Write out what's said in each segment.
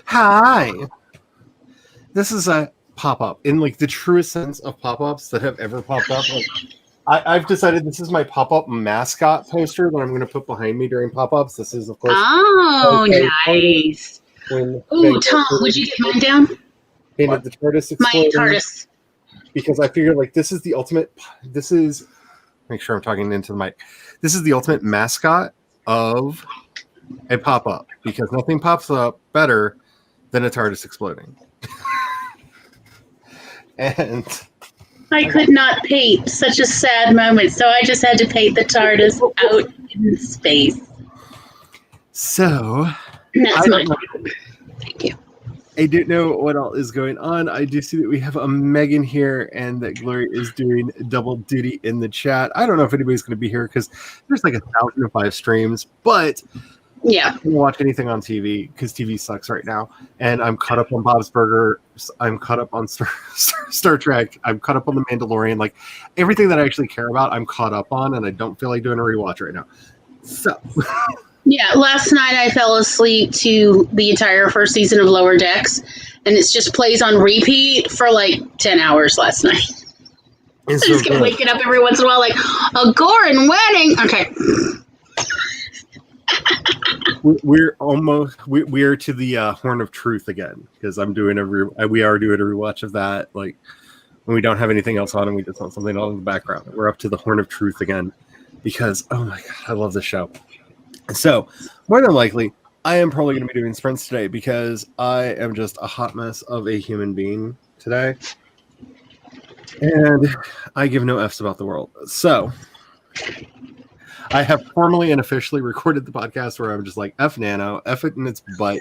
Hi. This is a pop-up in like the truest sense of pop-ups that have ever popped up. Like, I've decided this is my pop-up mascot poster that I'm going to put behind me during pop-ups. This is, of course, nice. Ooh, Tom, would you get mine down? Painted the TARDIS My exploding. TARDIS. Because I figured like this is the ultimate. This is make sure I'm talking into the mic. This is the ultimate mascot of a pop-up because nothing pops up better than a TARDIS exploding. And I could not paint such a sad moment, so I just had to paint the TARDIS out in space. So That's mine. Thank you. I don't know what all is going on. I do see that we have a Megan here and that Gloria is doing double duty in the chat. I don't know if anybody's going to be here because there's like 1,005 streams, but yeah, I can't watch anything on TV because TV sucks right now. And I'm caught up on Bob's Burger. I'm caught up on Star Trek. I'm caught up on The Mandalorian. Like everything that I actually care about, I'm caught up on, and I don't feel like doing a rewatch right now. So. Yeah, last night I fell asleep to the entire first season of Lower Decks, and it just plays on repeat for like 10 hours last night. I just kept waking up every once in a while like, a Gorin wedding! Okay. We're to the Horn of Truth again, because we are doing a rewatch of that, like when we don't have anything else on and we just want something on in the background. We're up to the Horn of Truth again, because, oh my God, I love this show. So, more than likely, I am probably going to be doing sprints today because I am just a hot mess of a human being today. And I give no F's about the world. So, I have formally and officially recorded the podcast where I'm just like, F Nano, F it in its butt,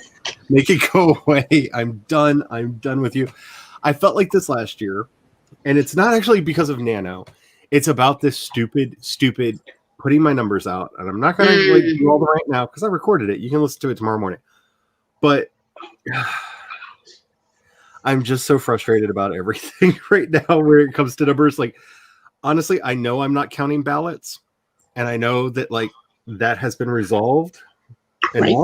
make it go away. I'm done. I'm done with you. I felt like this last year, and it's not actually because of Nano. It's about this stupid putting my numbers out, and I'm not going to like do all the right now because I recorded it. You can listen to it tomorrow morning. But I'm just so frustrated about everything right now where it comes to numbers. Like, honestly, I know I'm not counting ballots, and I know that like that has been resolved. Right.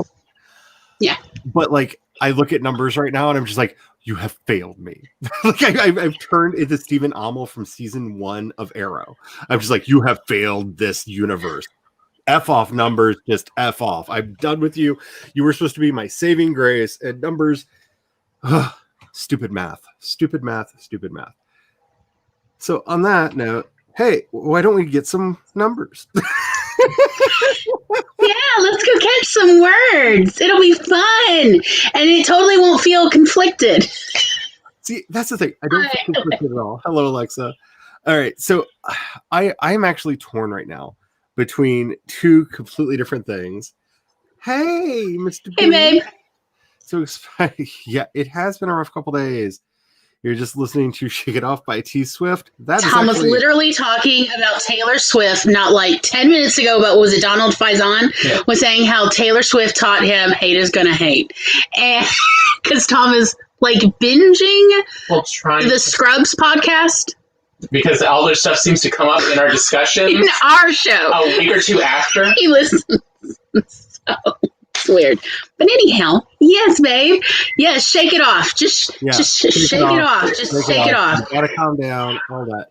Yeah. But like, I look at numbers right now, and I'm just like, you have failed me. Like I've turned into Stephen Amell from season 1 of Arrow. I'm just like, you have failed this universe. F off numbers, just F off. I'm done with you. You were supposed to be my saving grace, and numbers. Stupid math. So on that note, hey, why don't we get some numbers? Yeah, let's go catch some words. It'll be fun. And it totally won't feel conflicted. See, that's the thing. I don't feel conflicted at all. Hello, Alexa. All right. So I'm actually torn right now between two completely different things. Hey, Mr. Hey, babe. So, yeah, it has been a rough couple days. You're just listening to Shake It Off by T Swift. Tom was literally talking about Taylor Swift not like 10 minutes ago, but was it Donald Faison was saying how Taylor Swift taught him hate is gonna hate. And because Tom is like binging the Scrubs podcast. Because all this stuff seems to come up in our discussions. In our show. A week or two after. He listens. So it's weird. But anyhow, yes, babe. Yes, shake it off. Just shake it off. Just shake it off. You gotta calm down. All that.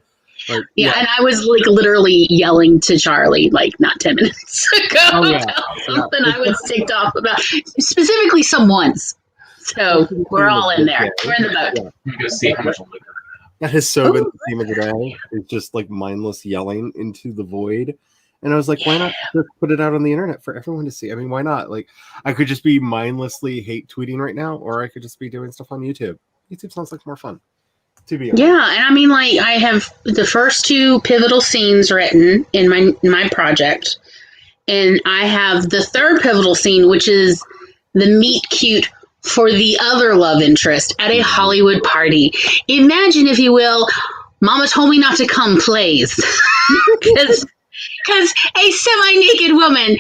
Like, yeah, and I was like literally yelling to Charlie like not 10 minutes ago about something I was ticked off about, specifically someone's. So we're all in there. We're in the boat. You can see how much liquor. That has so been the theme of the day. It's just like mindless yelling into the void. And I was like, why not just put it out on the internet for everyone to see? I mean, why not? Like, I could just be mindlessly hate tweeting right now, or I could just be doing stuff on YouTube. YouTube sounds like more fun, to be honest. Yeah, and I mean, like, I have the first 2 pivotal scenes written in my project, and I have the 3rd pivotal scene, which is the meet cute for the other love interest at a Hollywood party. Imagine, if you will, Mama Told Me Not to Come plays. Because a semi-naked woman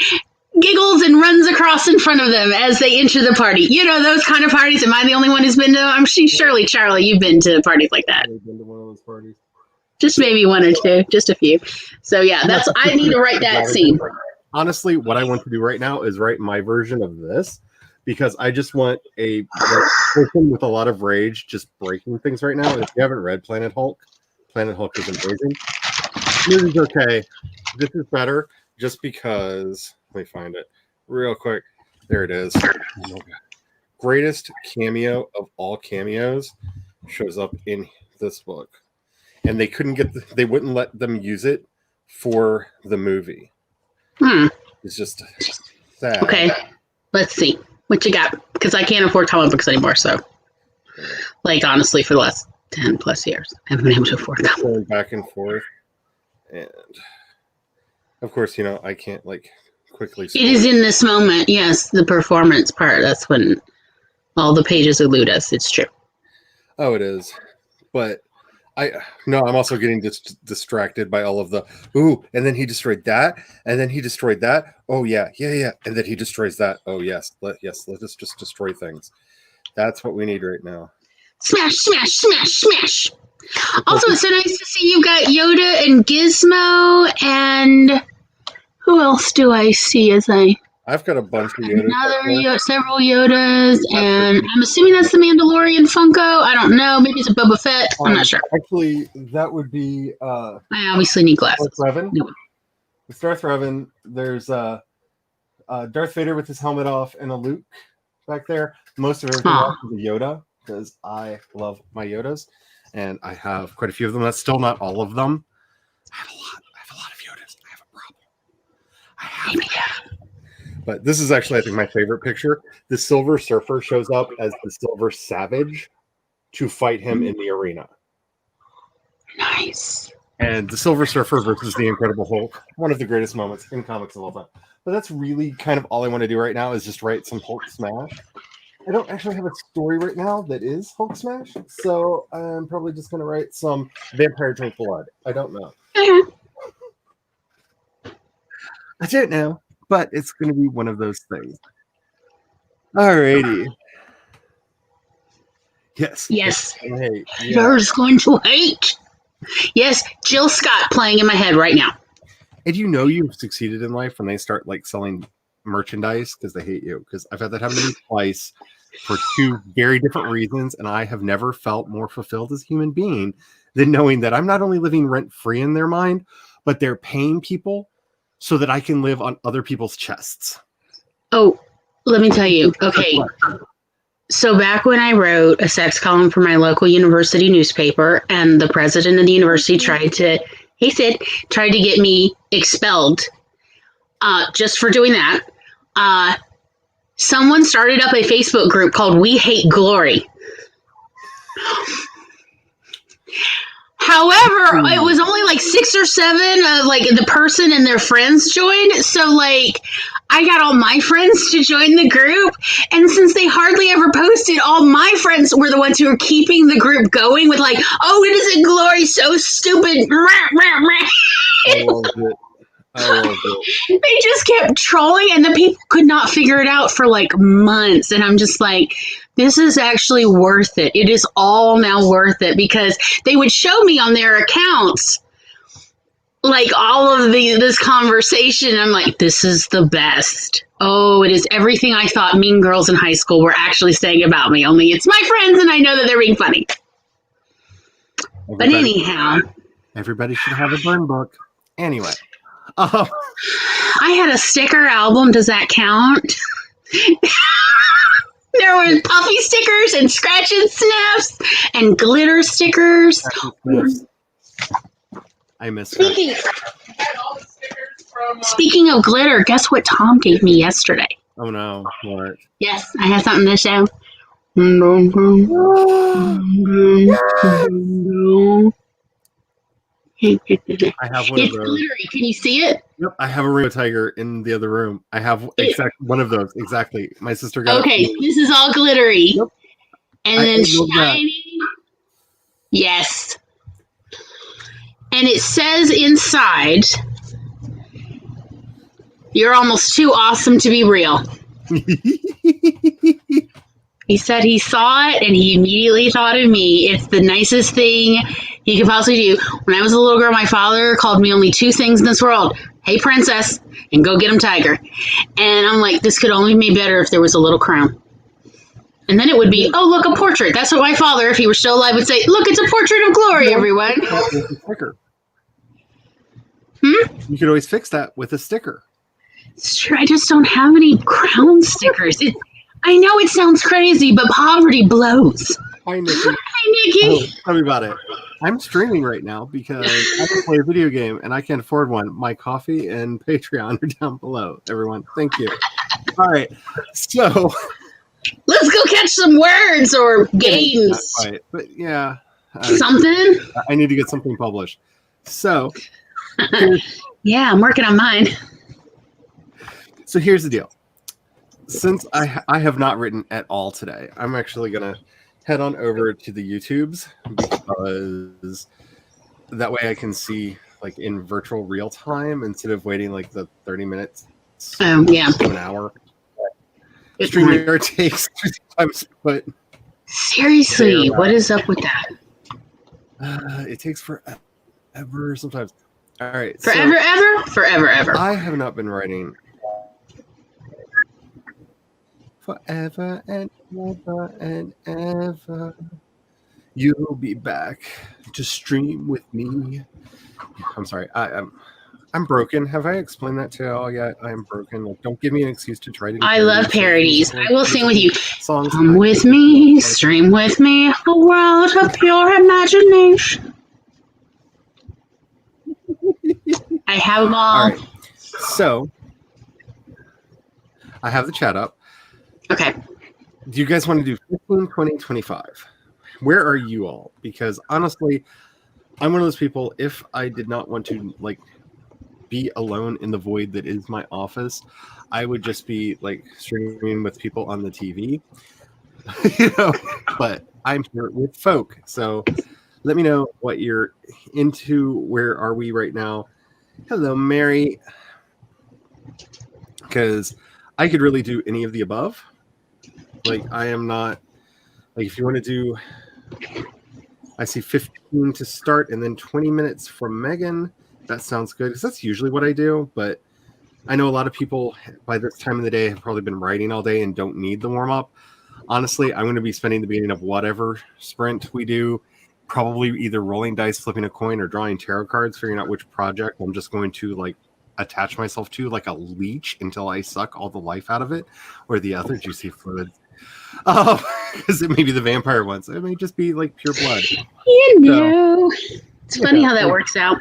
giggles and runs across in front of them as they enter the party. You know, those kind of parties. Am I the only one who's been to them? I'm sure, surely, Charlie, you've been to parties like that. I've been to one of those parties. Just maybe 1 or 2, just a few. So, yeah, I need to write that scene. Honestly, what I want to do right now is write my version of this, because I just want a person with a lot of rage just breaking things right now. And if you haven't read Planet Hulk is amazing. This is okay. This is better just because. Let me find it real quick. There it is. Oh my God. Greatest cameo of all cameos shows up in this book, and they couldn't get. They wouldn't let them use it for the movie. It's just sad. Okay, let's see what you got, because I can't afford comic books anymore. So, like, honestly, for the last 10 plus years, I haven't been able to afford them. Going back and forth, and of course, I can't quickly. It is in this moment, yes, the performance part. That's when all the pages elude us. It's true. Oh, it is, but I'm also getting distracted by all of the and then he destroyed that, and then he destroyed that. Oh yeah, and then he destroys that. Oh yes, let us just destroy things. That's what we need right now. Smash, smash, smash, smash. Also, it's so nice to see you got Yoda and Gizmo, and who else do I see I've got a bunch of Yodas. Several Yodas, and I'm assuming that's the Mandalorian Funko. I don't know. Maybe it's a Boba Fett. I'm not sure. Actually, that would be. I obviously need glasses. Darth Revan. No. With Darth Revan, there's Darth Vader with his helmet off and a Luke back there. Most of everything else is a Yoda, because I love my Yodas, and I have quite a few of them. That's still not all of them. I have a lot of Yodas. I have a problem. I have. But this is actually, I think, my favorite picture. The Silver Surfer shows up as the Silver Savage to fight him in the arena. Nice. And the Silver Surfer versus the Incredible Hulk, one of the greatest moments in comics of all time. But that's really kind of all I want to do right now, is just write some Hulk smash. I don't actually have a story right now that is Hulk smash, so I'm probably just going to write some Vampire Drink Blood. I don't know. I don't know. But it's going to be one of those things. Alrighty. Yes. Hey, You're going to hate. Yes, Jill Scott playing in my head right now. And you've succeeded in life when they start selling merchandise because they hate you. Because I've had that happen to me twice for two very different reasons, and I have never felt more fulfilled as a human being than knowing that I'm not only living rent-free in their mind, but they're paying people so that I can live on other people's chests. Oh, let me tell you. Okay. So back when I wrote a sex column for my local university newspaper, and the president of the university tried to get me expelled just for doing that. Someone started up a Facebook group called We Hate Glory. However, it was only 6 or 7 the person and their friends joined. So I got all my friends to join the group. And since they hardly ever posted, all my friends were the ones who were keeping the group going with oh, it isn't Glory, so stupid. I loved it. They just kept trolling, and the people could not figure it out for months. And I'm just this is actually worth it. It is all now worth it, because they would show me on their accounts all of this conversation. I'm this is the best. Oh, it is everything I thought mean girls in high school were actually saying about me, only it's my friends and I know that they're being funny. But anyhow, everybody should have a burn book. Anyway. I had a sticker album. Does that count? There were puffy stickers and scratch and sniffs and glitter stickers. I miss that. Speaking of glitter, guess what Tom gave me yesterday? Oh no, what? Yes, I have something to show. I have one of those. Glittery. Can you see it? Yep, I have a rainbow tiger in the other room. I have one of those. Exactly. My sister got Okay, this is all glittery. Yep. And then shiny. Yes. And it says inside, "You're almost too awesome to be real." He said he saw it and he immediately thought of me. It's the nicest thing he could possibly do. When I was a little girl, my father called me only 2 things in this world. Hey, princess. and go get him, Tiger. And I'm like, this could only be better if there was a little crown. And then it would be, oh, look, a portrait. That's what my father, if he were still alive, would say, look, it's a portrait of glory, everyone. With a sticker. You could always fix that with a sticker. It's true. I just don't have any crown stickers. I know it sounds crazy, but poverty blows. Hi, Nikki. Hi, Nikki. Oh, tell me about it. I'm streaming right now because I can play a video game and I can't afford one. My coffee and Patreon are down below, everyone. Thank you. All right. So let's go catch some words or games. Not quite, but yeah. Something? I need to get something published. So yeah, I'm working on mine. So here's the deal. Since I have not written at all today, I'm actually going to head on over to the YouTubes because that way I can see like in virtual real time instead of waiting like the 30 minutes to an hour. StreamYard takes 2 times, but seriously, what is up with that? It takes forever sometimes. All right, forever, ever. I have not been writing forever and ever and ever. You'll be back to stream with me. I'm sorry. I'm broken. Have I explained that to y'all yet? I am broken. Like, don't give me an excuse to try to. I love parodies. I will sing with you. Songs. Come with me, stream with me, a world of pure imagination. I have them all. All right. So I have the chat up. Okay. Do you guys want to do 15, 20, 25? Where are you all? Because honestly, I'm one of those people, if I did not want to like be alone in the void that is my office, I would just be like streaming with people on the TV. But I'm here with folk. So let me know what you're into. Where are we right now? Hello, Mary. Because I could really do any of the above. Like, I am not, like, if you want to do, I see 15 to start and then 20 minutes from Megan. That sounds good, because that's usually what I do. But I know a lot of people by this time of the day have probably been writing all day and don't need the warm-up. Honestly, I'm going to be spending the beginning of whatever sprint we do, probably either rolling dice, flipping a coin, or drawing tarot cards, figuring out which project I'm just going to, like, attach myself to like a leech until I suck all the life out of it, or the other juicy fluid. Because it may be the vampire ones. It may just be like pure blood. It's funny how that works out.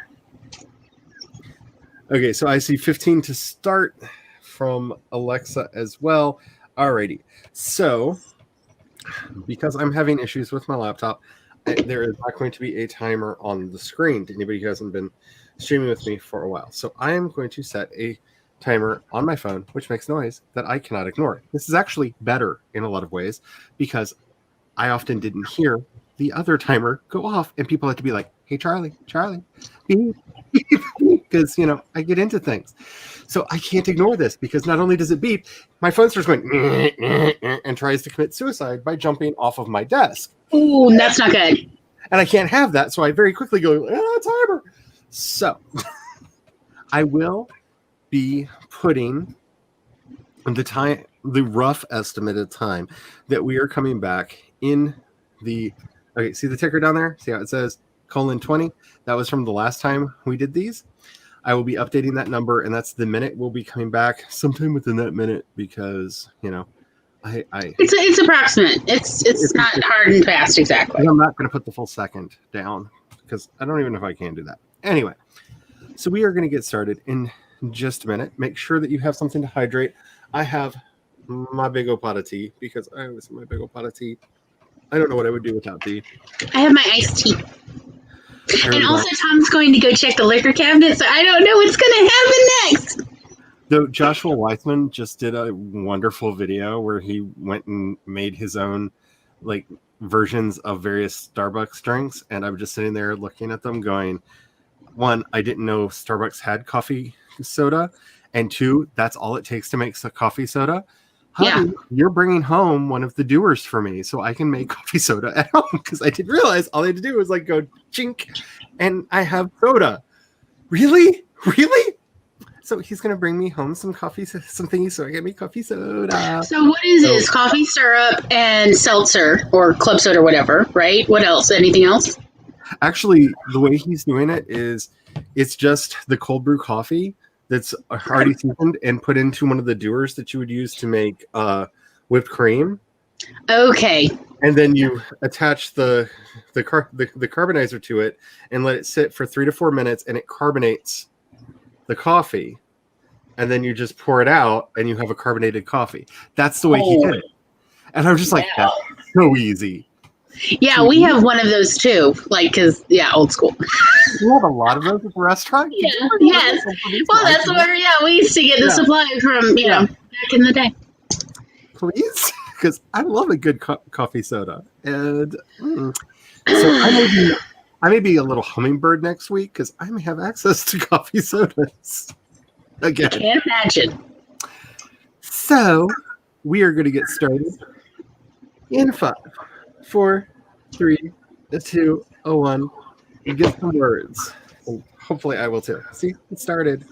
Okay, so I see 15 to start from Alexa as well. Alrighty. So, because I'm having issues with my laptop, there is not going to be a timer on the screen to anybody who hasn't been streaming with me for a while. So I am going to set a timer on my phone, which makes noise that I cannot ignore. This is actually better in a lot of ways because I often didn't hear the other timer go off and people have to be like, hey, Charlie, because, I get into things. So I can't ignore this because not only does it beep, my phone starts going and tries to commit suicide by jumping off of my desk. Ooh, that's not good. And I can't have that. So I very quickly go, timer. So I will be putting the rough estimated time that we are coming back in okay, see the ticker down there? See how it says :20? That was from the last time we did these. I will be updating that number, and that's the minute we'll be coming back sometime within that minute because, it's approximate. It's not hard and fast exactly. I'm not going to put the full second down because I don't even know if I can do that. Anyway, so we are going to get started in just a minute. Make sure that you have something to hydrate. I have my big old pot of tea because I always have my big old pot of tea. I don't know what I would do without tea. I have my iced tea. And also Tom's going to go check the liquor cabinet, so I don't know what's going to happen next. So Joshua Weissman just did a wonderful video where he went and made his own versions of various Starbucks drinks, and I'm just sitting there looking at them going, one, I didn't know Starbucks had coffee soda, and two, that's all it takes to make a coffee soda. Honey, you're bringing home one of the doers for me so I can make coffee soda at home because I didn't realize all I had to do was go chink and I have soda. Really? So he's gonna bring me home some coffee, some thingies, so I get me coffee soda. So what is So- this? Coffee syrup and seltzer or club soda, whatever, right? What else? Anything else? Actually, the way he's doing it is, it's just the cold brew coffee that's already seasoned and put into one of the dewars that you would use to make whipped cream, Okay. and then you attach the carbonizer to it and let it sit for 3 to 4 minutes, and it carbonates the coffee, and then you just pour it out, and you have a carbonated coffee. That's the way he did it, and I'm just like, Wow. that's so easy. Yeah, we have one of those too. Like, because, yeah, old school. You have a lot of those at the restaurant. Could Yeah, you bring one of yes. those over to Well, me? that's where, we used to get the Yeah. supply from, you know, back in the day. Please, because I love a good coffee soda, and so I may be a little hummingbird next week because I may have access to coffee sodas again. Can't imagine. So we are going to get started in 5, 4, 3, 2, 1. You get some words. Hopefully, I will too. See, it started.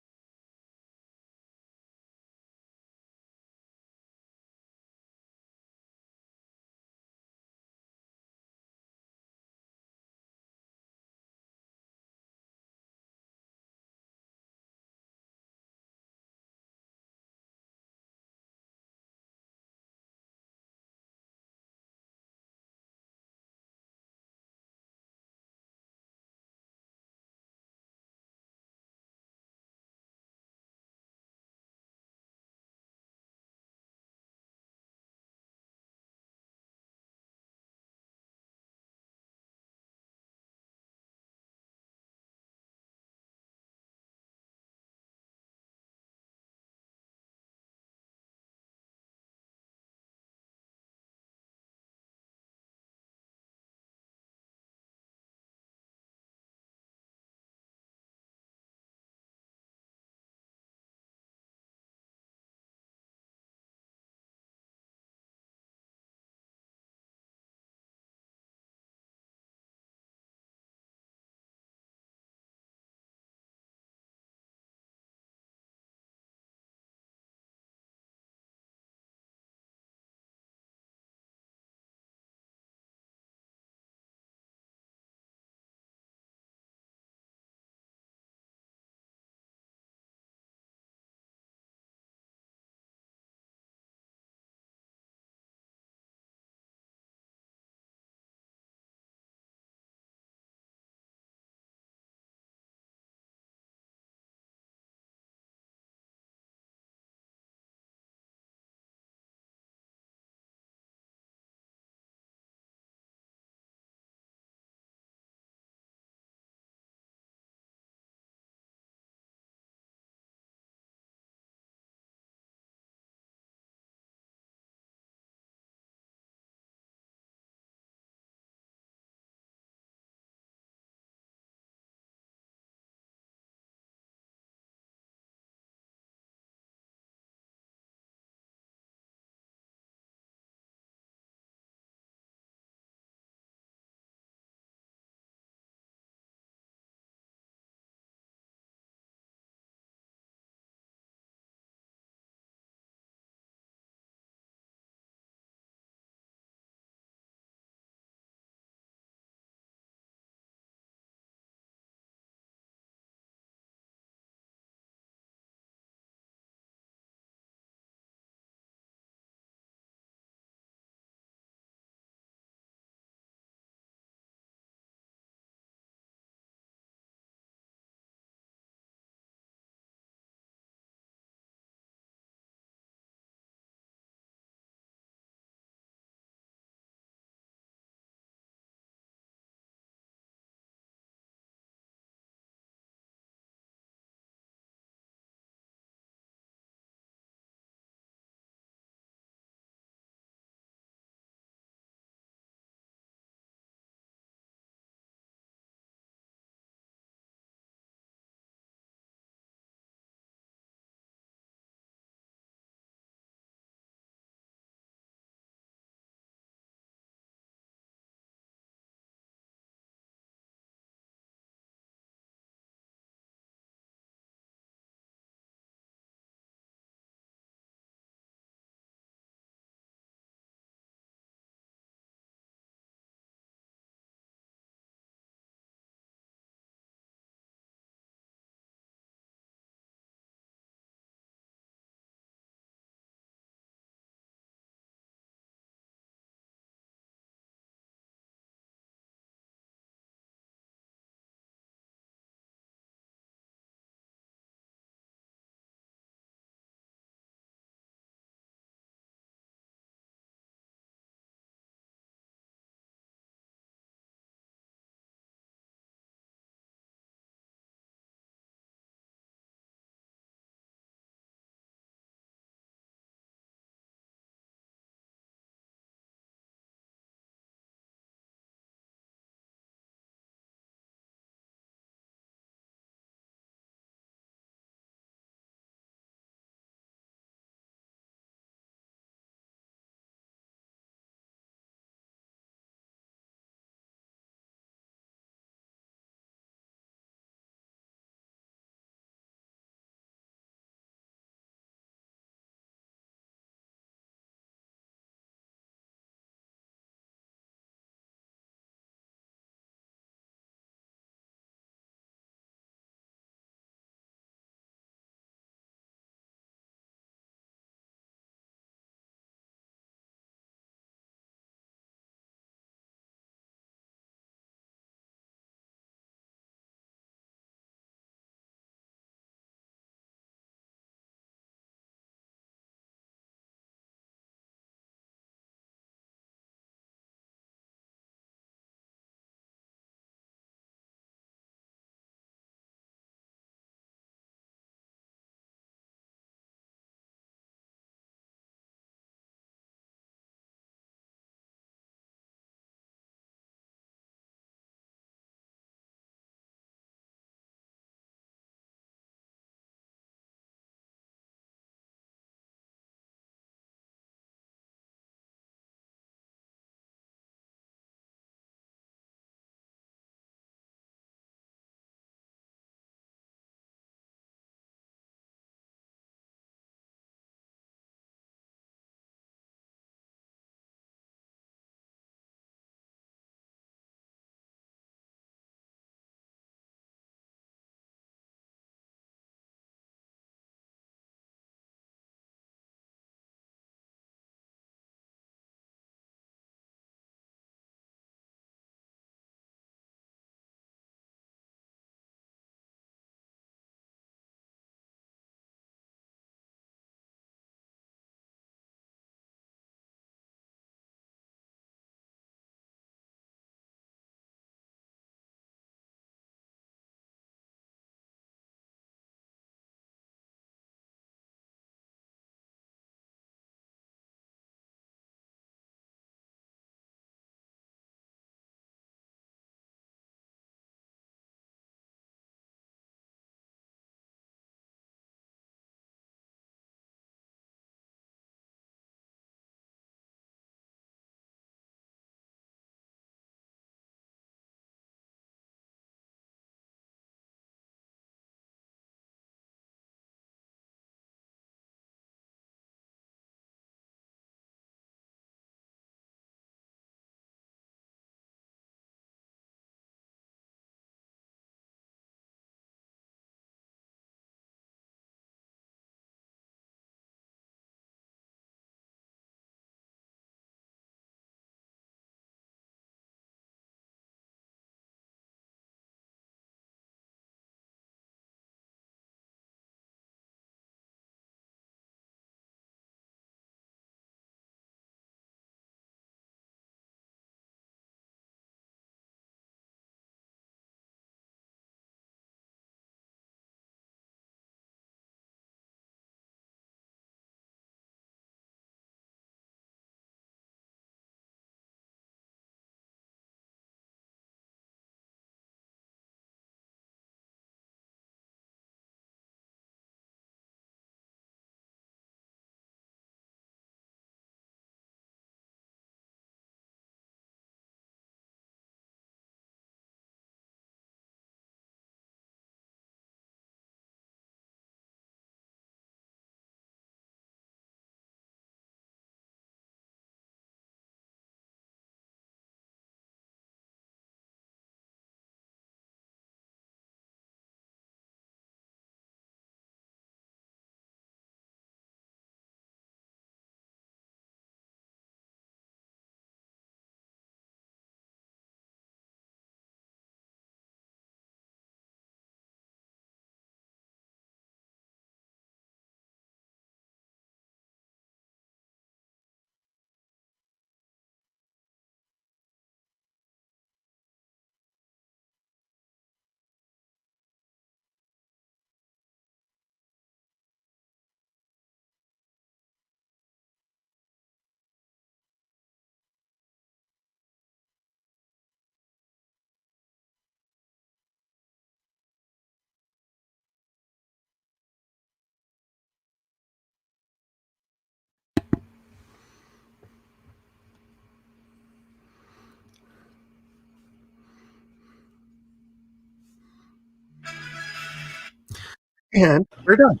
And we're done.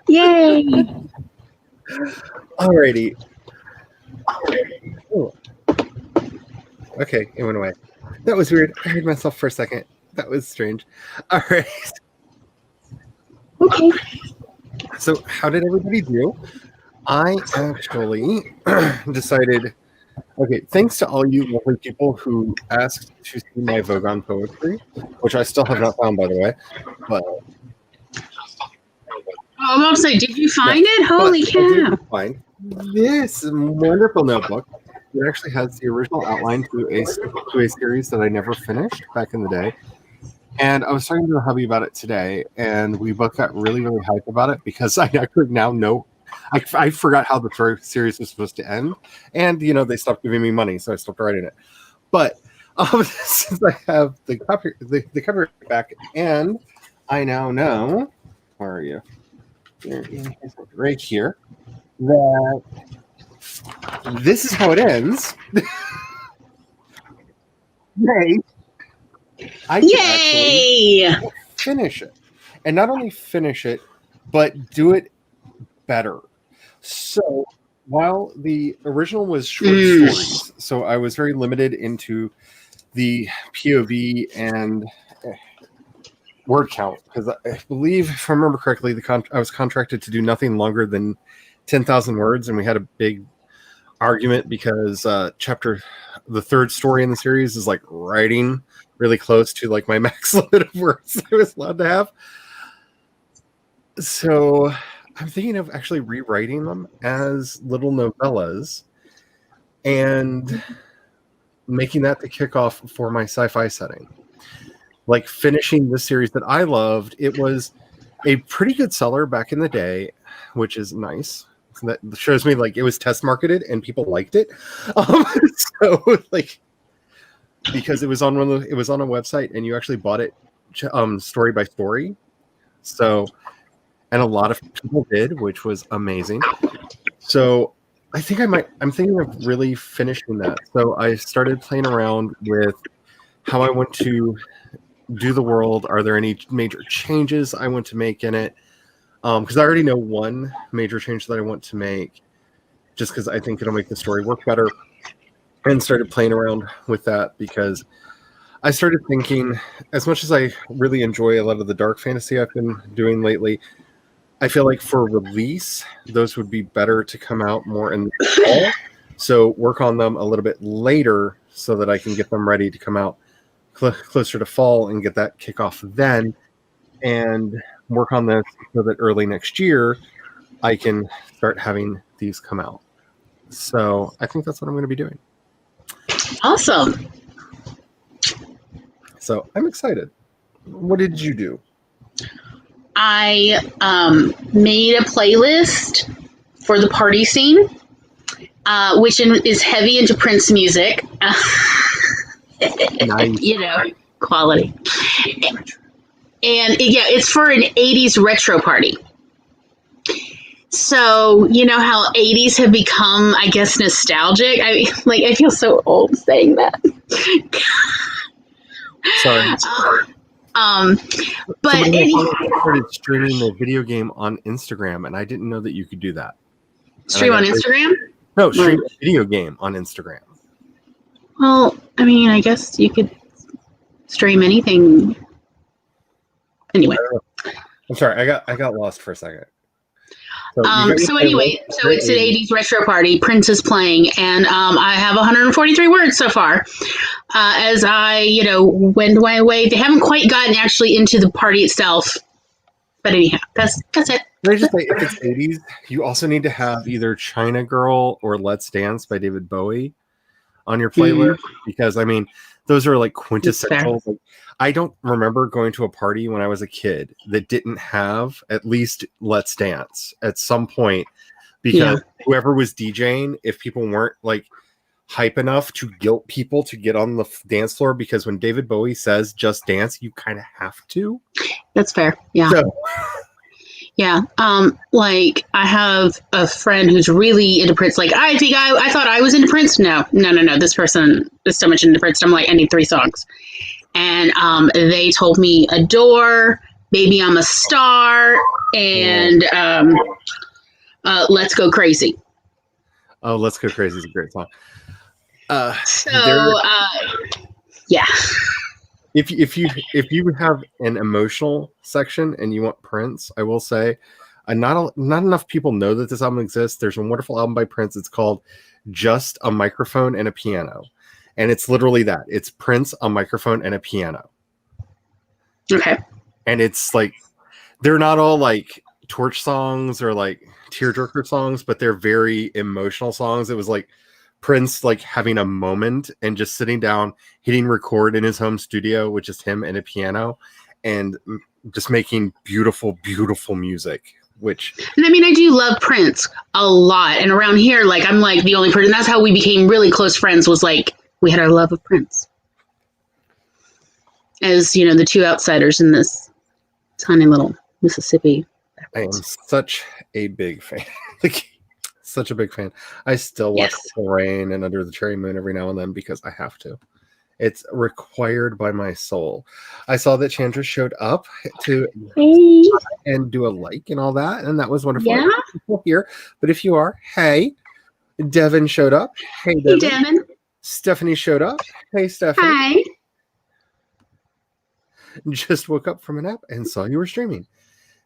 Yay! Alrighty. Oh. Okay, it went away. That was weird. I heard myself for a second. That was strange. All right. Okay. So, how did everybody do? I actually decided. Okay, thanks to all you lovely people who asked to see my Vogon poetry, which I still have not found, by the way. But I'm about to say, did you find it? Holy but I cow! did find this wonderful notebook. It actually has the original outline to a series that I never finished back in the day. And I was talking to the hubby about it today, and we both got really, really hyped about it because I actually now know. I forgot how the series was supposed to end, and they stopped giving me money, so I stopped writing it. But since I have the cover back, and I now know, where are you? Right here. That this is how it ends. Yay! I can actually finish it, and not only finish it, but do it better. So while the original was short stories, so I was very limited into the POV and word count, because I believe, if I remember correctly, I was contracted to do nothing longer than 10,000 words, and we had a big argument because the third story in the series is like writing really close to like my max limit of words I was allowed to have. So I'm thinking of actually rewriting them as little novellas and making that the kickoff for my sci-fi setting. Like finishing this series that I loved. It was a pretty good seller back in the day, which is nice. So that shows me like it was test marketed and people liked it. So like, because it was on a website and you actually bought it story by story. So, and a lot of people did, which was amazing. So I think I'm thinking of really finishing that. So I started playing around with how I want to do the world. Are there any major changes I want to make in it? Because I already know one major change that I want to make, just because I think it'll make the story work better. And started playing around with that because I started thinking, as much as I really enjoy a lot of the dark fantasy I've been doing lately, I feel like for release, those would be better to come out more in the fall. So work on them a little bit later so that I can get them ready to come out closer to fall and get that kickoff then, and work on this so that early next year I can start having these come out. So I think that's what I'm going to be doing. Awesome. So I'm excited. What did you do? I made a playlist for the party scene, which is heavy into Prince music. Nice. Quality. And it's for an 80s retro party. So, you know how 80s have become, I guess, nostalgic? I feel so old saying that. Sorry. But I started streaming the video game on Instagram, and I didn't know that you could do that. Stream on Instagram? No, stream a video game on Instagram. Well, I guess you could stream anything. Anyway. I'm sorry, I got lost for a second. So anyway, it's an 80s retro party. Prince is playing, and I have 143 words so far. As I, wend my way. They haven't quite gotten actually into the party itself. But anyhow, that's it. Can I just say, if it's 80s, you also need to have either China Girl or Let's Dance by David Bowie on your playlist, because those are like quintessential. Like, I don't remember going to a party when I was a kid that didn't have at least Let's Dance at some point, because whoever was DJing, if people weren't like hype enough to guilt people to get on the dance floor, because when David Bowie says just dance, you kind of have to. That's fair. Yeah. So, yeah. I have a friend who's really into Prince. Like, I thought I was into Prince. No. This person is so much into Prince. I'm like, I need 3 songs. And they told me Adore, Baby I'm a Star, and Let's Go Crazy. Oh, Let's Go Crazy is a great song. Yeah. If you have an emotional section and you want Prince, I will say, not enough people know that this album exists. There's a wonderful album by Prince. It's called Just a Microphone and a Piano, and it's literally that. It's Prince, a microphone, and a piano. Okay. And it's like, they're not all like torch songs or like tearjerker songs, but they're very emotional songs. It was like Prince like having a moment and just sitting down, hitting record in his home studio with just him and a piano, and just making beautiful, beautiful music. And I mean, I do love Prince a lot. And around here, like, I'm like the only person. That's how we became really close friends, was like, we had our love of Prince. As, you know, the two outsiders in this tiny little Mississippi. I am such a big fan. Like, such a big fan. I still watch Purple Rain and Under the Cherry Moon every now and then because I have to. It's required by my soul. I saw that Chandra showed up to and do a like and all that, and that was wonderful. Yeah. Here, but if you are, hey, Devin showed up. Hey, Devin. Hey, Devin. Stephanie showed up. Hey, Stephanie. Hi. Just woke up from a nap and saw you were streaming.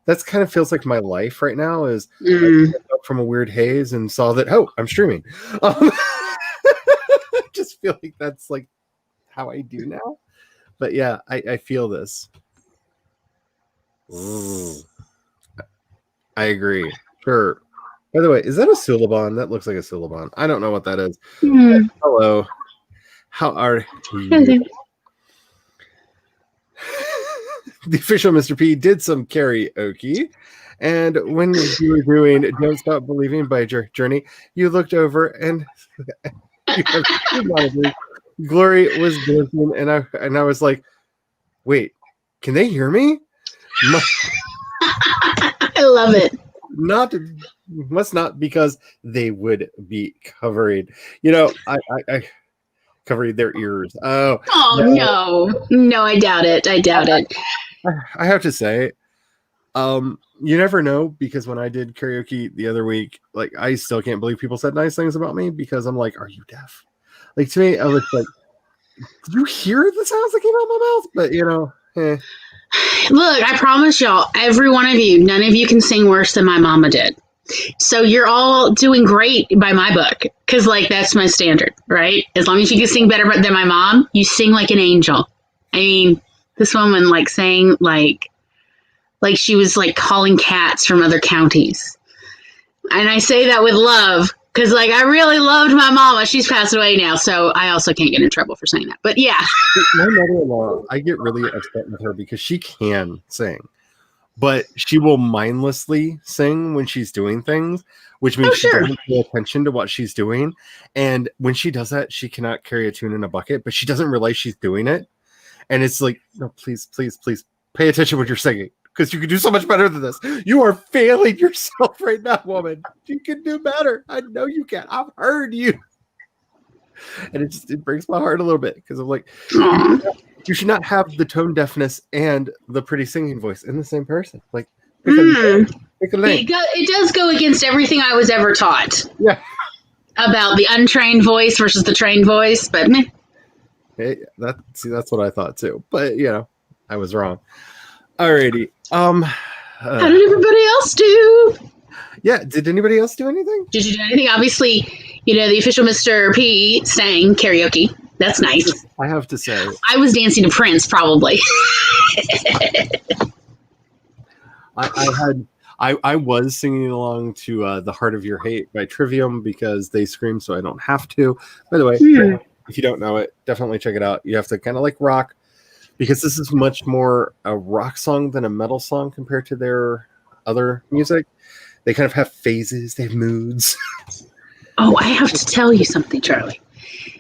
That's kind of feels like my life right now. Is I woke up from a weird haze and saw that, oh, I'm streaming. Just feel like that's like how I do now. But yeah, I feel this. I agree. Sure. By the way, is that a Suliban? That looks like a Suliban. I don't know what that is. Hello. How are you? The official Mr. P did some karaoke. And when you were doing Don't Stop Believing by Journey, you looked over and you have two monitors. Glory was dancing, and I was like, wait, can they hear me? I love it. Must not, because they would be covering, you know, I covering their ears. No, I doubt it. I have to say, you never know, because when I did karaoke the other week, like, I still can't believe people said nice things about me, because I'm like, are you deaf? Like, to me, I was like, did you hear the sounds that came out of my mouth? But, you know, Look, I promise y'all, every one of you, none of you can sing worse than my mama did. So you're all doing great by my book, because, like, that's my standard, right? As long as you can sing better than my mom, you sing like an angel. I mean, this woman, like, sang like she was, like, calling cats from other counties. And I say that with love, because, like, I really loved my mama. She's passed away now, so I also can't get in trouble for saying that. But, yeah. My mother-in-law, I get really upset with her because she can sing, but she will mindlessly sing when she's doing things, which means she doesn't pay attention to what she's doing. And when she does that, she cannot carry a tune in a bucket, but she doesn't realize she's doing it. And it's like, no, please, please, please pay attention when you're singing, because you can do so much better than this. You are failing yourself right now, woman. You can do better. I know you can. I've heard you. And it breaks my heart a little bit, because I'm like, you should not have the tone deafness and the pretty singing voice in the same person. Like, pick a lane. It does go against everything I was ever taught. Yeah. About the untrained voice versus the trained voice, but meh. Hey, that's what I thought too. But, you know, I was wrong. Alrighty. How did everybody else do? Yeah, did anybody else do anything? Did you do anything? Obviously, you know, the official Mr. P sang karaoke. That's nice. I have to say, I was dancing to Prince, probably. I was singing along to The Heart of Your Hate by Trivium, because they scream so I don't have to. By the way, if you don't know it, definitely check it out. You have to kind of like rock, because this is much more a rock song than a metal song compared to their other music. They kind of have phases, they have moods. Oh, I have to tell you something, Charlie.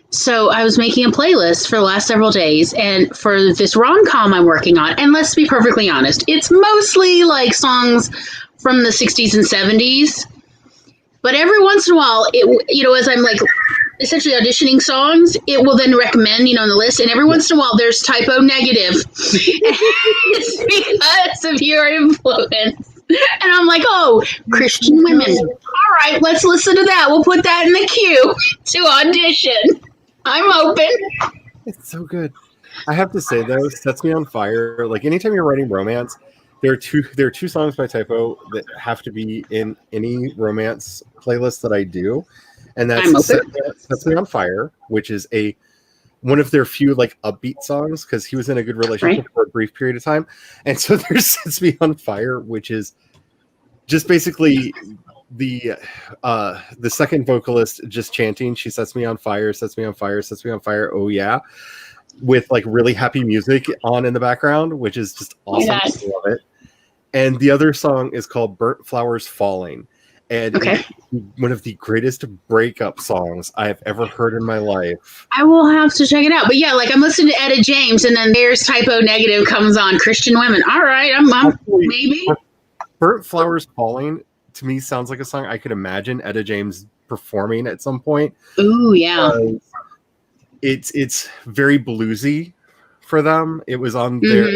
So I was making a playlist for the last several days, and for this rom-com I'm working on, and let's be perfectly honest, it's mostly like songs from the 60s and 70s. But every once in a while, as I'm like essentially auditioning songs, it will then recommend, on the list. And every once in a while, there's typo negative. It's because of your influence. And I'm like, oh, Christian women. All right, let's listen to that. We'll put that in the queue to audition. I'm open. It's so good. I have to say though, Sets Me on Fire. Like anytime you're writing romance, there are two songs by Typo that have to be in any romance playlist that I do, and that's Sets Me on Fire, which is one of their few like upbeat songs because he was in a good relationship for a brief period of time, and so there's Sets Me on Fire, which is just basically the second vocalist just chanting, she sets me on fire, sets me on fire, sets me on fire, oh yeah, with like really happy music on in the background, which is just awesome. Yes. I love it. And the other song is called Burnt Flowers Falling, and it's one of the greatest breakup songs I have ever heard in my life. I will have to check it out. But yeah, like I'm listening to Etta James, and then there's typo negative comes on Christian women. All right, I'm Actually, maybe. Burnt Flowers Falling to me sounds like a song I could imagine Etta James performing at some point. Ooh, yeah. It's very bluesy for them. It was on their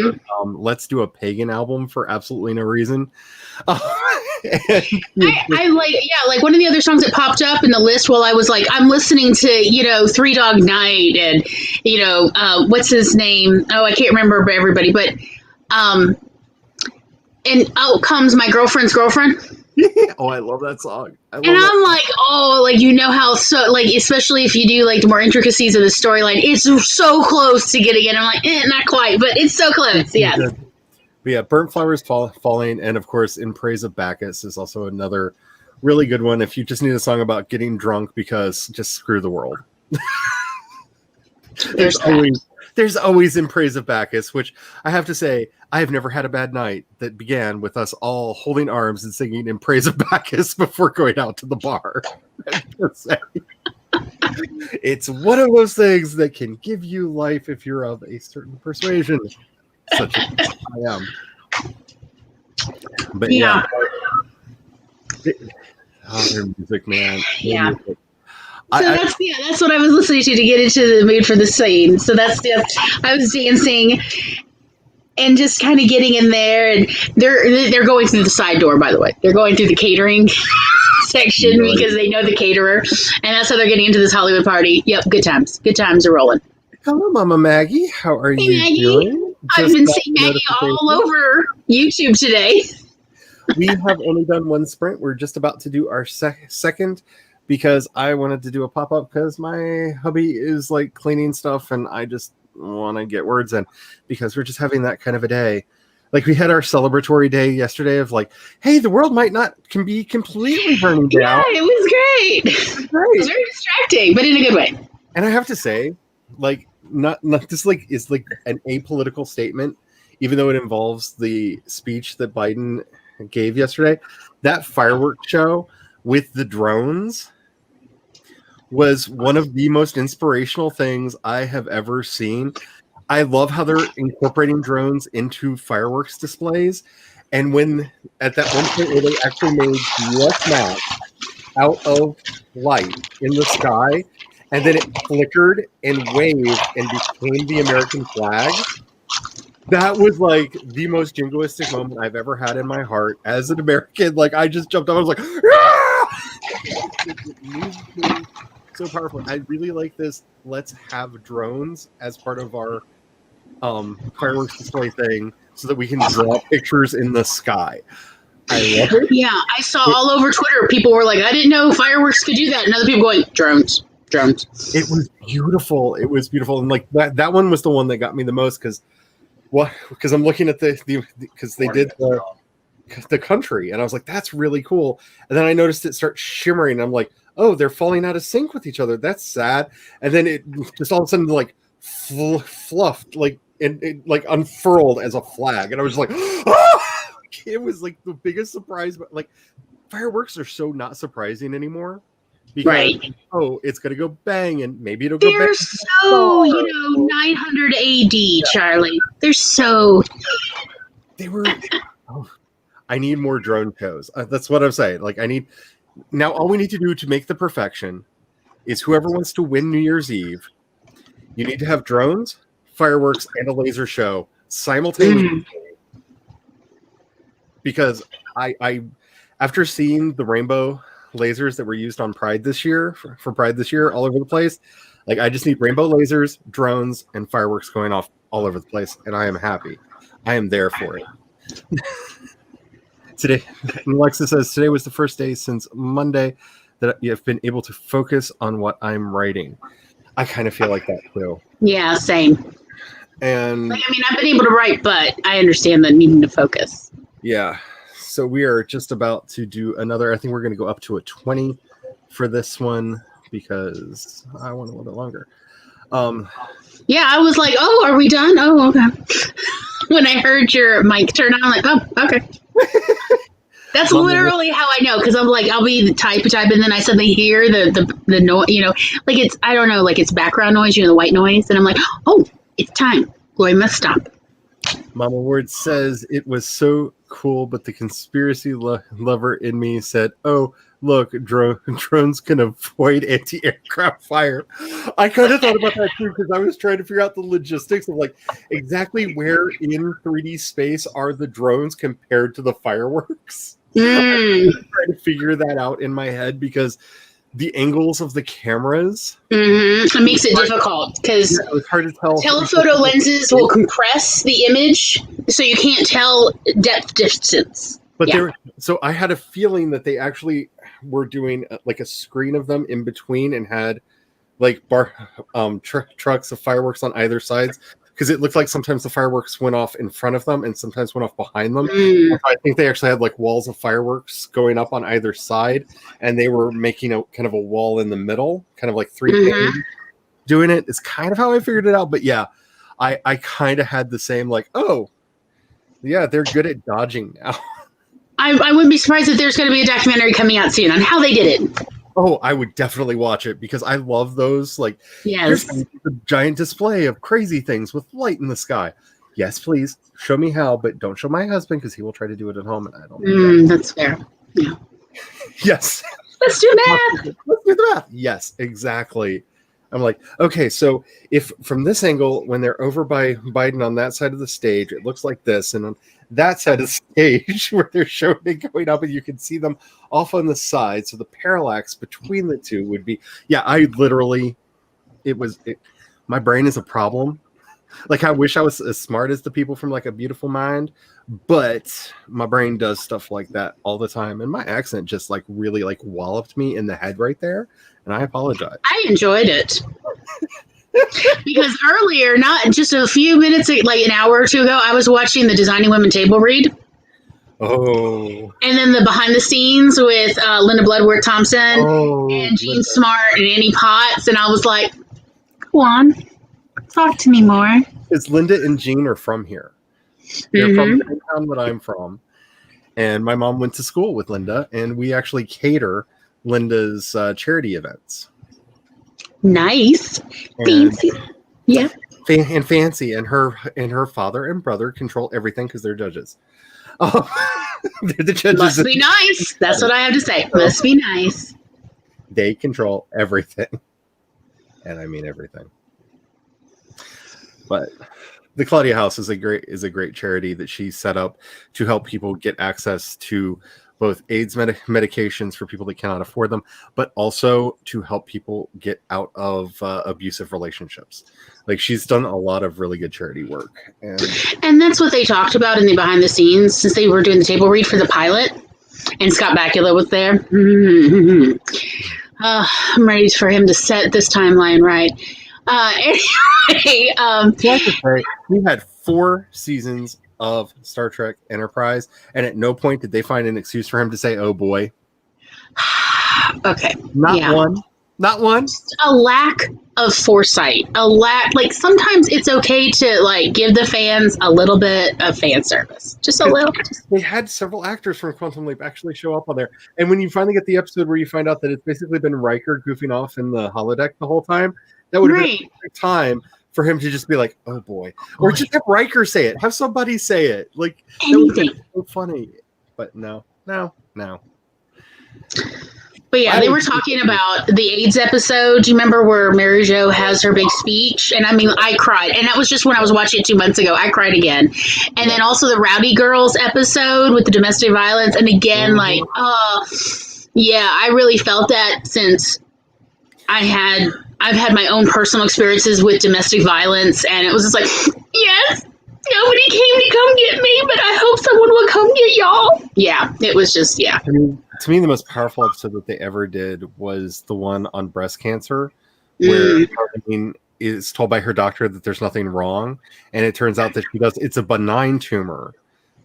Let's Do a Pagan album for absolutely no reason. I like one of the other songs that popped up in the list while I was like, I'm listening to, Three Dog Night and, what's his name? Oh, I can't remember everybody, but, and out comes my girlfriend's girlfriend. Oh, I love that song. I'm like, oh, like, how so, like, especially if you do like the more intricacies of the storyline, it's so close to getting it. I'm like, not quite, but it's so close. Yeah. But yeah, Burnt Flowers Falling, and of course, In Praise of Bacchus is also another really good one. If you just need a song about getting drunk because just screw the world. There's always In Praise of Bacchus, which I have to say, I have never had a bad night that began with us all holding arms and singing In Praise of Bacchus before going out to the bar. It's one of those things that can give you life if you're of a certain persuasion, such as I am. But yeah. Their music, man. Yeah. Music. So that's what I was listening to get into the mood for the scene. So I was dancing and just kind of getting in there, and they're going through the side door. By the way, they're going through the catering section because they know the caterer, and that's how they're getting into this Hollywood party. Yep, good times are rolling. Hello, Mama Maggie. How are you doing? I've been seeing Maggie all over YouTube today. We have only done one sprint. We're just about to do our second. Because I wanted to do a pop-up because my hubby is like cleaning stuff and I just want to get words in because we're just having that kind of a day. Like we had our celebratory day yesterday of like, hey, the world can be completely burning down. Yeah, it was great. It was very distracting, but in a good way. And I have to say, like, not just like it's like an apolitical statement, even though it involves the speech that Biden gave yesterday. That fireworks show with the drones was one of the most inspirational things I have ever seen. I love how they're incorporating drones into fireworks displays. And when at that one point where they actually made the US map out of light in the sky, and then it flickered and waved and became the American flag, that was like the most jingoistic moment I've ever had in my heart as an American. Like I just jumped up, I was like, ah! So powerful. I really like this. Let's have drones as part of our fireworks display thing so that we can draw pictures in the sky. I love it. Yeah, I saw all over Twitter, people were like, I didn't know fireworks could do that. And other people going, drones. It was beautiful. And like that one was the one that got me the most because I'm looking at because they did the country and I was like, that's really cool. And then I noticed it start shimmering and I'm like, oh, they're falling out of sync with each other. That's sad. And then it just all of a sudden like fluffed, like it like unfurled as a flag. And I was like, oh! It was like the biggest surprise. But like fireworks are so not surprising anymore. Because, oh, it's going to go bang and maybe it'll go bang. They're so, 900 AD, Charlie. They're so... They were... Oh, I need more drone shows. That's what I'm saying. Like, now all we need to do to make the perfection is whoever wants to win New Year's Eve, you need to have drones, fireworks, and a laser show simultaneously. Because I after seeing the rainbow lasers that were used on Pride this year, for Pride this year, all over the place, like I just need rainbow lasers, drones, and fireworks going off all over the place, and I am happy. I am there for it. Today, Alexa says, today was the first day since Monday that I've been able to focus on what I'm writing. I kind of feel like that too. Yeah, same. And Like, I mean, I've been able to write, but I understand the needing to focus. yeah. So we are just about to do another. I think we're going to go up to a 20 for this one because I want a little bit longer. Yeah, I was like, oh, are we done? Oh, okay. When I heard your mic turn on, I'm like, oh, okay. That's literally how I know, because I'm like, I'll be the type, and then I suddenly hear the noise, you know, like it's, I don't know, like it's background noise, you know, the white noise, and I'm like, oh, it's time. We must stop. Mama Ward says it was so cool, but the conspiracy lover in me said, oh, look, drones can avoid anti-aircraft fire. I kind of thought about that too, because I was trying to figure out the logistics of like exactly where in 3D space are the drones compared to the fireworks. I was trying to figure that out in my head because the angles of the cameras. It makes it difficult because it's hard to tell. Telephoto lenses will compress the image, so you can't tell depth distance. But so I had a feeling that they actually were doing like a screen of them in between and had like trucks of fireworks on either sides, because it looked like sometimes the fireworks went off in front of them and sometimes went off behind them. I think they actually had like walls of fireworks going up on either side, and they were making a kind of a wall in the middle, kind of like three doing it. It's kind of how I figured it out. But yeah, I kind of had the same like, oh yeah, they're good at dodging now. I wouldn't be surprised if there's going to be a documentary coming out soon on how they did it. Oh, I would definitely watch it because I love those. Like, here's a giant display of crazy things with light in the sky. Yes, please show me how, but don't show my husband because he will try to do it at home, and I don't. That's fair. Yeah. Yes. Let's do math. Let's do the math. Yes, exactly. I'm like, okay, so if from this angle, when they're over by Biden on that side of the stage, it looks like this, and on that side of the stage where they're showing it going up, and you can see them off on the side, so the parallax between the two would be, I literally, my brain is a problem. Like, I wish I was as smart as the people from like A Beautiful Mind, but my brain does stuff like that all the time, and my accent just like really like walloped me in the head right there, and I apologize. I enjoyed it. Because earlier, not just a few minutes, like an hour or two ago, I was watching the Designing Women table read. Oh. And then the behind the scenes with Linda Bloodworth Thompson and Jean Smart and Annie Potts. And I was like, go on, talk to me more. It's Linda and Jean are from here. They're from the town that I'm from. And my mom went to school with Linda, and we actually cater Linda's charity events. Nice. Fancy. Yeah. And fancy. And her father and brother control everything because they're judges. They're the judges. Must be nice. That's what I have to say. Must be nice. They control everything. And I mean everything. But the Claudia House is a great charity that she set up to help people get access to both AIDS medications for people that cannot afford them, but also to help people get out of abusive relationships. Like, she's done a lot of really good charity work. And that's what they talked about in the behind the scenes, since they were doing the table read for the pilot, and Scott Bakula was there. I'm ready for him to set this timeline right. Anyway, we had 4 seasons of Star Trek Enterprise, and at no point did they find an excuse for him to say, oh boy. Okay. Not one. Just a lack of foresight. Like, sometimes it's okay to like give the fans a little bit of fan service. Just a little. They had several actors from Quantum Leap actually show up on there. And when you finally get the episode where you find out that it's basically been Riker goofing off in the holodeck the whole time, that would have been a great time for him to just be like, oh boy. Or just have Riker say it. Have somebody say it. Like, that would be so funny. But no. But yeah, they were talking about the AIDS episode. Do you remember where Mary Jo has her big speech? And I mean, I cried. And that was just when I was watching it 2 months ago. I cried again. And then also the Rowdy Girls episode with the domestic violence. And again, like, yeah, I really felt that since I've had my own personal experiences with domestic violence. And it was just like, yes, nobody came to come get me, but I hope someone will come get y'all. Yeah, it was just, yeah. I mean, to me, the most powerful episode that they ever did was the one on breast cancer, where Charlene is told by her doctor that there's nothing wrong, and it turns out that it's a benign tumor.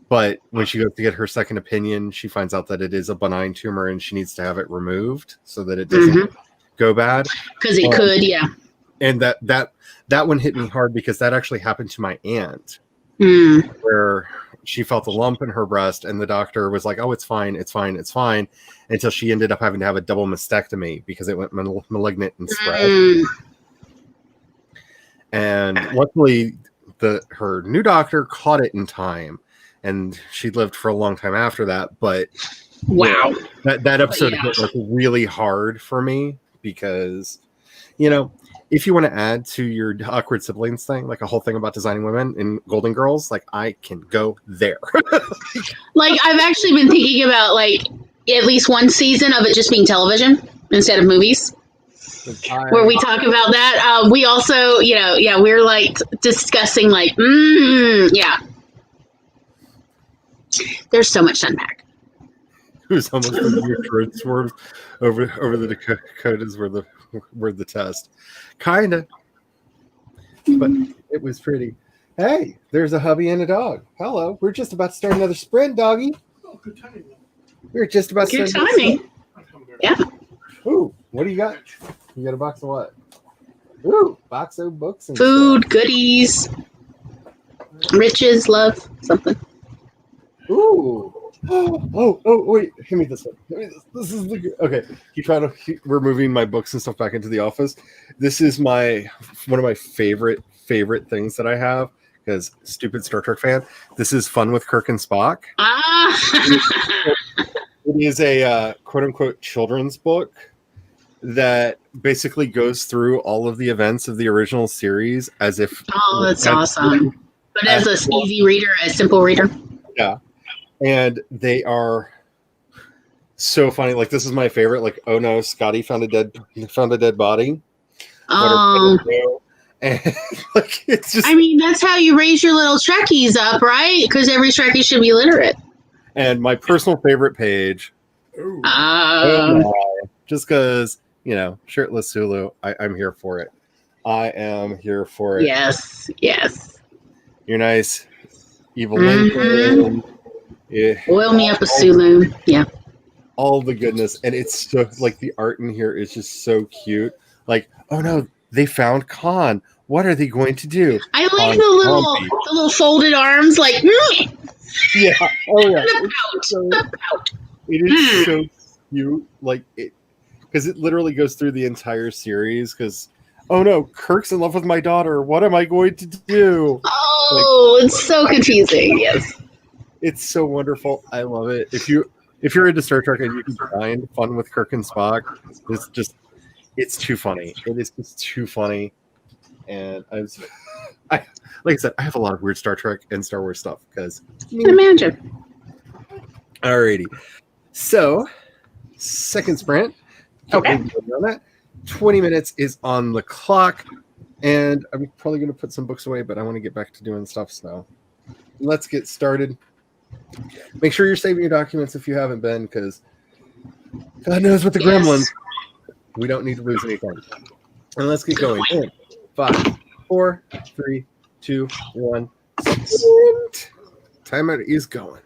But when she goes to get her second opinion, she finds out that it is a benign tumor, and she needs to have it removed so that it doesn't go bad. Because it could, yeah. And that one hit me hard because that actually happened to my aunt, where she felt a lump in her breast, and the doctor was like, "Oh, it's fine, it's fine, it's fine," until she ended up having to have a double mastectomy because it went malignant and spread. And luckily, her new doctor caught it in time, and she lived for a long time after that. But wow, that episode hit like really hard for me because, if you want to add to your awkward siblings thing, like a whole thing about designing women in Golden Girls, like I can go there. Like I've actually been thinking about like at least one season of it just being television instead of movies, where we talk about that. We also, we're like discussing like, yeah. There's so much to unpack. It was almost like your throat swerves over the Dakotas were the test. Kinda. But it was pretty. Hey, there's a hubby and a dog. Hello. We're just about to start another sprint, doggy. Oh, good timing. We're just about to Good start. timing. Yeah. Ooh, what do you got? You got a box of what? Ooh, box of books and Food, stuff. goodies, riches, love, something. Ooh. Oh, wait. Hand me this one. This is the okay. We're moving my books and stuff back into the office. This is one of my favorite things that I have because stupid Star Trek fan. This is Fun with Kirk and Spock. It is a quote unquote children's book that basically goes through all of the events of the original series as if. Oh, that's awesome. But as a easy reader, a simple reader. Yeah. And they are so funny. Like this is my favorite. Like, oh no, Scotty found a dead body. Oh, and like it's just. I mean, that's how you raise your little Trekkies up, right? Because every Trekkie should be literate. And my personal favorite page. Just because shirtless Sulu, I'm here for it. I am here for it. Yes. You're nice, evil Lincoln. Yeah. Oil me up a Sulu. Yeah. All the goodness. And it's so like the art in here is just so cute. Like, oh no, they found Khan. What are they going to do? I like the little folded arms, like yeah. Oh yeah. The pout. It is so cute. Like it because it literally goes through the entire series because oh no, Kirk's in love with my daughter. What am I going to do? Oh, it's so confusing. Yes. It's so wonderful. I love it. If you're into Star Trek and you can find Fun with Kirk and Spock, it's too funny. It is just too funny. And like I said, I have a lot of weird Star Trek and Star Wars stuff because I can imagine. Alrighty. So second sprint. Okay. On that. 20 minutes is on the clock. And I'm probably going to put some books away, but I want to get back to doing stuff. So let's get started. Make sure you're saving your documents if you haven't been, because God knows what the gremlins. We don't need to lose anything. And let's get going. In 5, 4, 3, 2, 1. Timeout is going.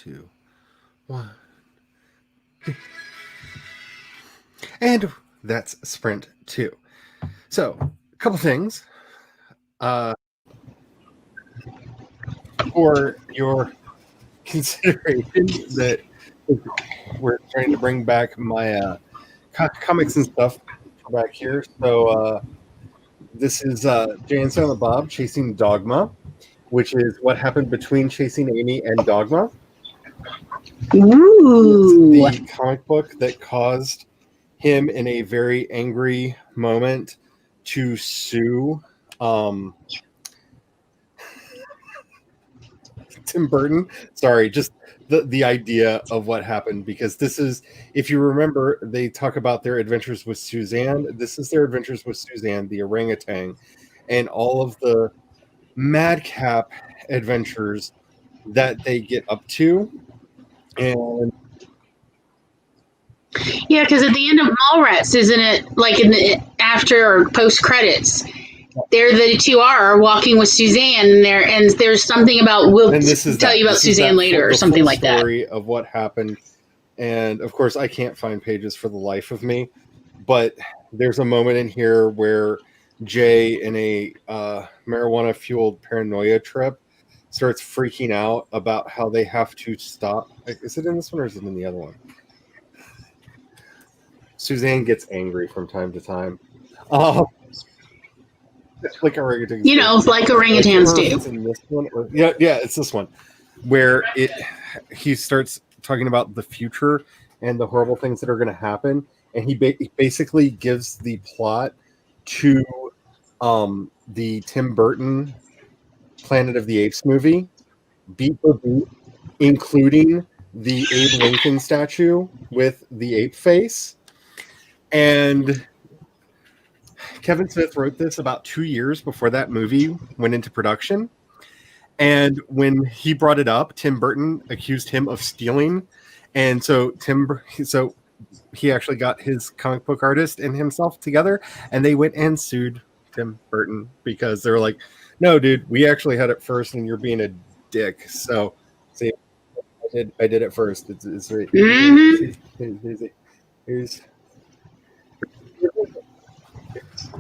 2, 1. And that's sprint 2. So, a couple things. For your consideration that we're trying to bring back my comics and stuff back here. So this is Jay and Silent Bob Chasing Dogma, which is what happened between Chasing Amy and Dogma. Ooh. It's the comic book that caused him in a very angry moment to sue Tim Burton. Sorry, just the idea of what happened, because this is, if you remember, they talk about their adventures with Suzanne. This is their adventures with Suzanne, the orangutan, and all of the madcap adventures that they get up to. And Yeah, because at the end of Mallrats, isn't it like in the after or post credits? There the two are walking with Suzanne, and there's something about we'll tell you about Suzanne later or something like that. Story of what happened, and of course I can't find pages for the life of me, but there's a moment in here where Jay, in a marijuana fueled paranoia trip, starts freaking out about how they have to stop. Is it in this one or is it in the other one? Suzanne gets angry from time to time. Like orangutans, like orangutans do. It's in this one, yeah, it's this one where he starts talking about the future and the horrible things that are going to happen, and he basically gives the plot to the Tim Burton Planet of the Apes movie, beat for beat, including the Abe Lincoln statue with the ape face. And Kevin Smith wrote this about 2 years before that movie went into production. And when he brought it up, Tim Burton accused him of stealing. And so he actually got his comic book artist and himself together, and they went and sued Tim Burton because they were like, no, dude, we actually had it first and you're being a dick. So see, I did it first. It's right. Mm-hmm. Here's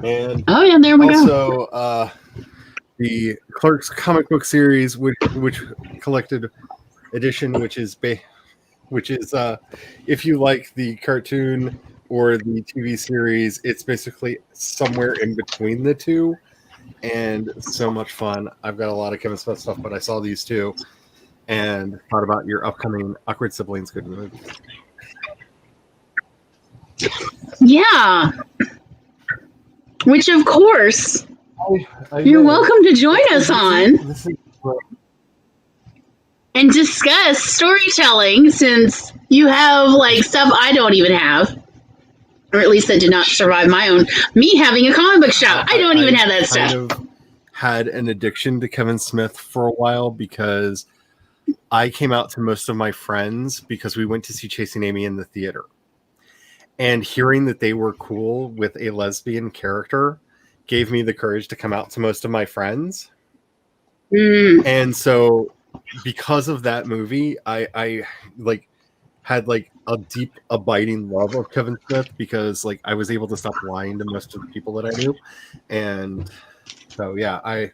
and there we go. Also, the Clerks comic book series, which collected edition, which is if you like the cartoon or the TV series, it's basically somewhere in between the two, and so much fun. I've got a lot of Kevin Smith stuff, but I saw these two and thought about your upcoming Awkward Siblings good movie. Yeah. Which, of course, you're welcome to join us on and discuss storytelling, since you have stuff I don't even have, or at least that did not survive me having a comic book shop. I don't even have that stuff. I kind of had an addiction to Kevin Smith for a while because I came out to most of my friends because we went to see Chasing Amy in the theater. And hearing that they were cool with a lesbian character gave me the courage to come out to most of my friends. Mm. And so because of that movie, I had a deep abiding love of Kevin Smith, because I was able to stop lying to most of the people that I knew. And so, yeah,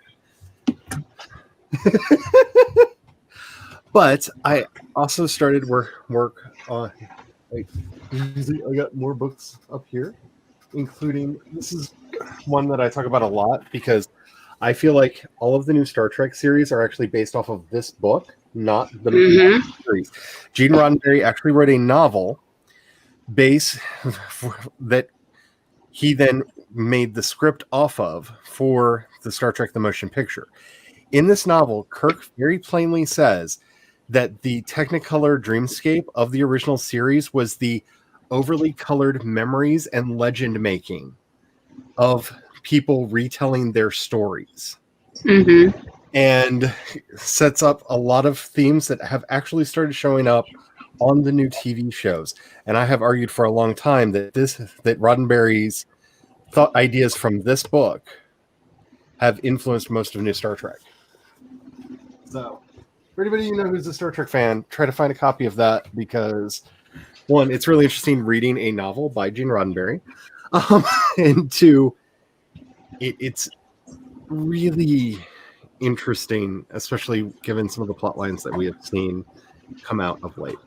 but I also started work on, I got more books up here, including, this is one that I talk about a lot because I feel like all of the new Star Trek series are actually based off of this book, not the series. Gene Roddenberry actually wrote a novel that he then made the script off of for the Star Trek The Motion Picture. In this novel, Kirk very plainly says that the Technicolor dreamscape of the original series was the overly colored memories and legend making of people retelling their stories. Mm-hmm. And sets up a lot of themes that have actually started showing up on the new TV shows. And I have argued for a long time that Roddenberry's thought ideas from this book have influenced most of new Star Trek. So For anybody you know who's a Star Trek fan, try to find a copy of that because, one, it's really interesting reading a novel by Gene Roddenberry, and two, it's really interesting, especially given some of the plot lines that we have seen come out of late.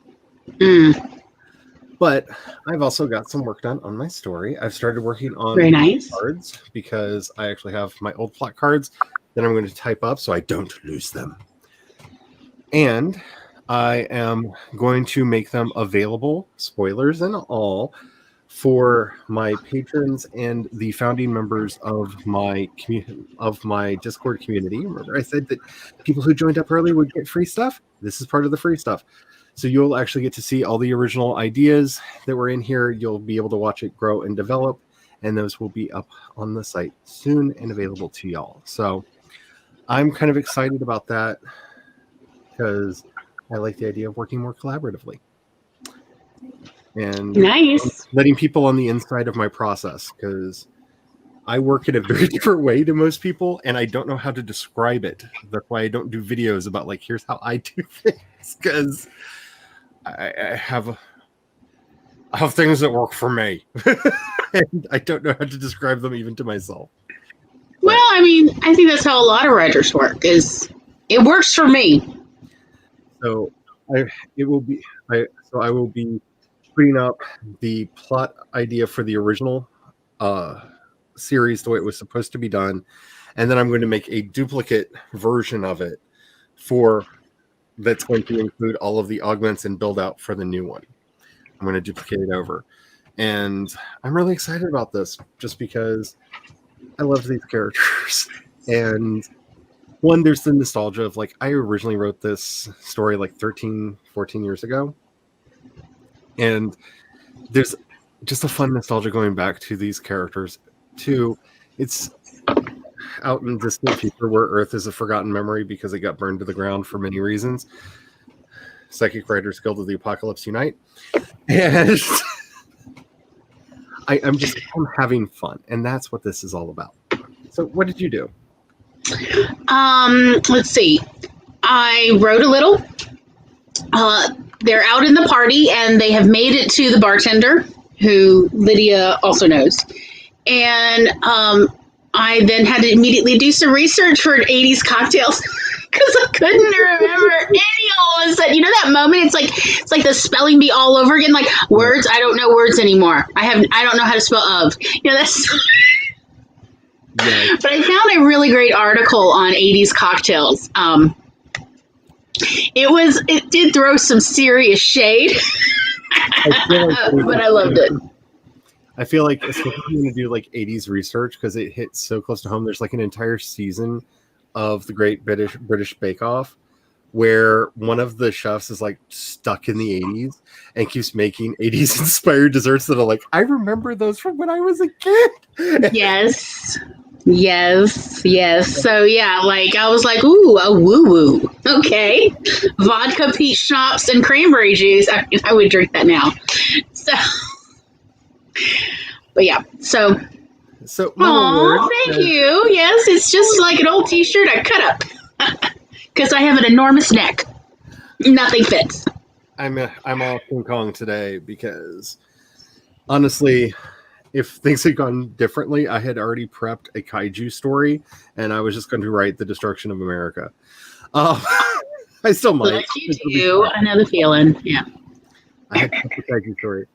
But I've also got some work done on my story. I've started working on Very nice. cards because I actually have my old plot cards that I'm going to type up so I don't lose them. And I am going to make them available, spoilers and all, for my patrons and the founding members of my Discord community. Remember, I said that people who joined up early would get free stuff. This is part of the free stuff. So you'll actually get to see all the original ideas that were in here. You'll be able to watch it grow and develop, and those will be up on the site soon and available to y'all. So I'm kind of excited about that because I like the idea of working more collaboratively. And Nice. letting people on the inside of my process, because I work in a very different way to most people, and I don't know how to describe it. That's why I don't do videos about, like, here's how I do things, because I have things that work for me, and I don't know how to describe them even to myself. Well, I mean, I think that's how a lot of writers work. Is it works for me. So I will be putting up the plot idea for the original series the way it was supposed to be done, and then I'm going to make a duplicate version of it that's going to include all of the augments and build out for the new one. I'm going to duplicate it over, and I'm really excited about this just because I love these characters. And one, there's the nostalgia of, like, I originally wrote this story like 13, 14 years ago, and there's just a fun nostalgia going back to these characters. Two, it's out in the distant future where Earth is a forgotten memory because it got burned to the ground for many reasons. Psychic Writers Guild of the Apocalypse Unite. And I'm having fun, and that's what this is all about. So what did you do? Let's see. I wrote a little. They're out in the party, and they have made it to the bartender, who Lydia also knows. And I then had to immediately do some research for 80s cocktails because I couldn't remember any all of a sudden. You know that moment? It's like the spelling bee all over again. Like words, I don't know words anymore. I don't know how to spell of. You know that's. Yeah. But I found a really great article on 80s cocktails. It did throw some serious shade, but I loved it. I feel like it's going to do like 80s research because it hits so close to home. There's like an entire season of the Great British Bake Off where one of the chefs is like stuck in the 80s and keeps making 80s inspired desserts that are like, I remember those from when I was a kid. Yes. So yeah, like I was like, ooh, a woo-woo. Okay. Vodka, peach schnapps, and cranberry juice. I would drink that now. So but yeah, so thank you. Yes, it's just like an old t-shirt I cut up because I have an enormous neck. Nothing fits. I'm all King Kong today because honestly, if things had gone differently, I had already prepped a kaiju story and I was just going to write the destruction of America. I still might. Like you do. I know the feeling. Yeah. I had a kaiju story.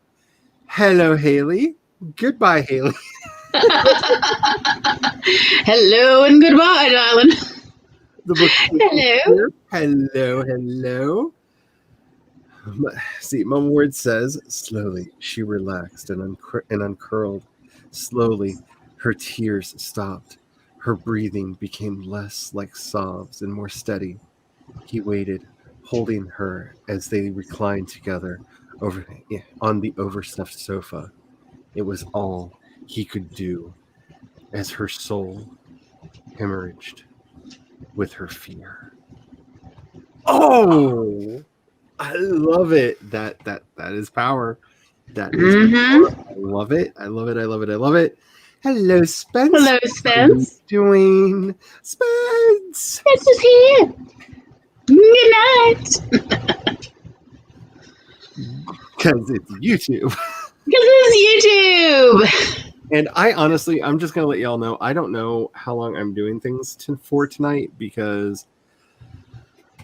Hello, Haley. Goodbye, Haley. Hello and goodbye, darling. The book. Hello. Hello. See, Mama Word says, slowly she relaxed and uncurled. Slowly, her tears stopped. Her breathing became less like sobs and more steady. He waited, holding her as they reclined together on the overstuffed sofa. It was all he could do as her soul hemorrhaged with her fear. Oh, I love it. That is power. That is power. I love it. I love it. Hello, Spence. Hello, Spence. How are you doing? Spence. Spence is here. Good What? Because it's YouTube. Because it's YouTube. And I'm just going to let y'all know, I don't know how long I'm doing things for tonight, because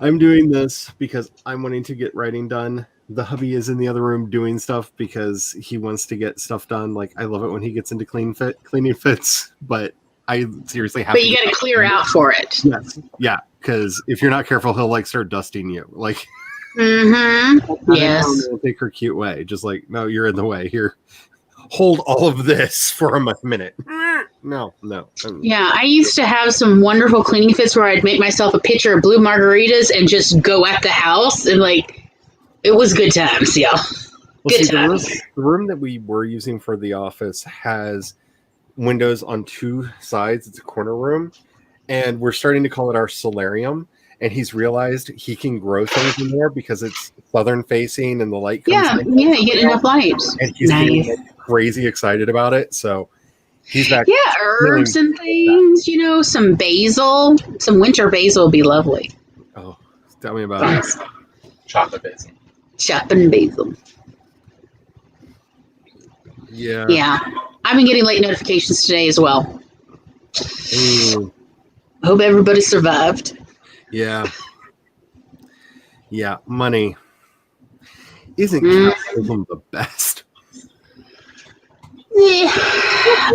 I'm doing this because I'm wanting to get writing done. The hubby is in the other room doing stuff because he wants to get stuff done. Like, I love it when he gets into cleaning fits, but I seriously have But you got to clear out for it. Yes. Yeah. Because if you're not careful, he'll like start dusting you. Like, yes. He'll take her cute way. Just like, no, you're in the way. Here, hold all of this for a minute. No. Yeah, I used to have some wonderful cleaning fits where I'd make myself a pitcher of blue margaritas and just go at the house, and like, it was good times, y'all. Well, Good times. The room that we were using for the office has windows on two sides. It's a corner room, and we're starting to call it our solarium. And he's realized he can grow things in there because it's southern facing and the light comes in. Yeah, you get enough light. And he's getting like, crazy excited about it. So he's back. Yeah, herbs and things, some basil. Some winter basil would be lovely. Oh, tell me about it. Chocolate basil. Chopping basil. Yeah. Yeah. I've been getting late notifications today as well. Ooh. Hope everybody survived. Yeah. Yeah. Money. Isn't capitalism the best? Yeah.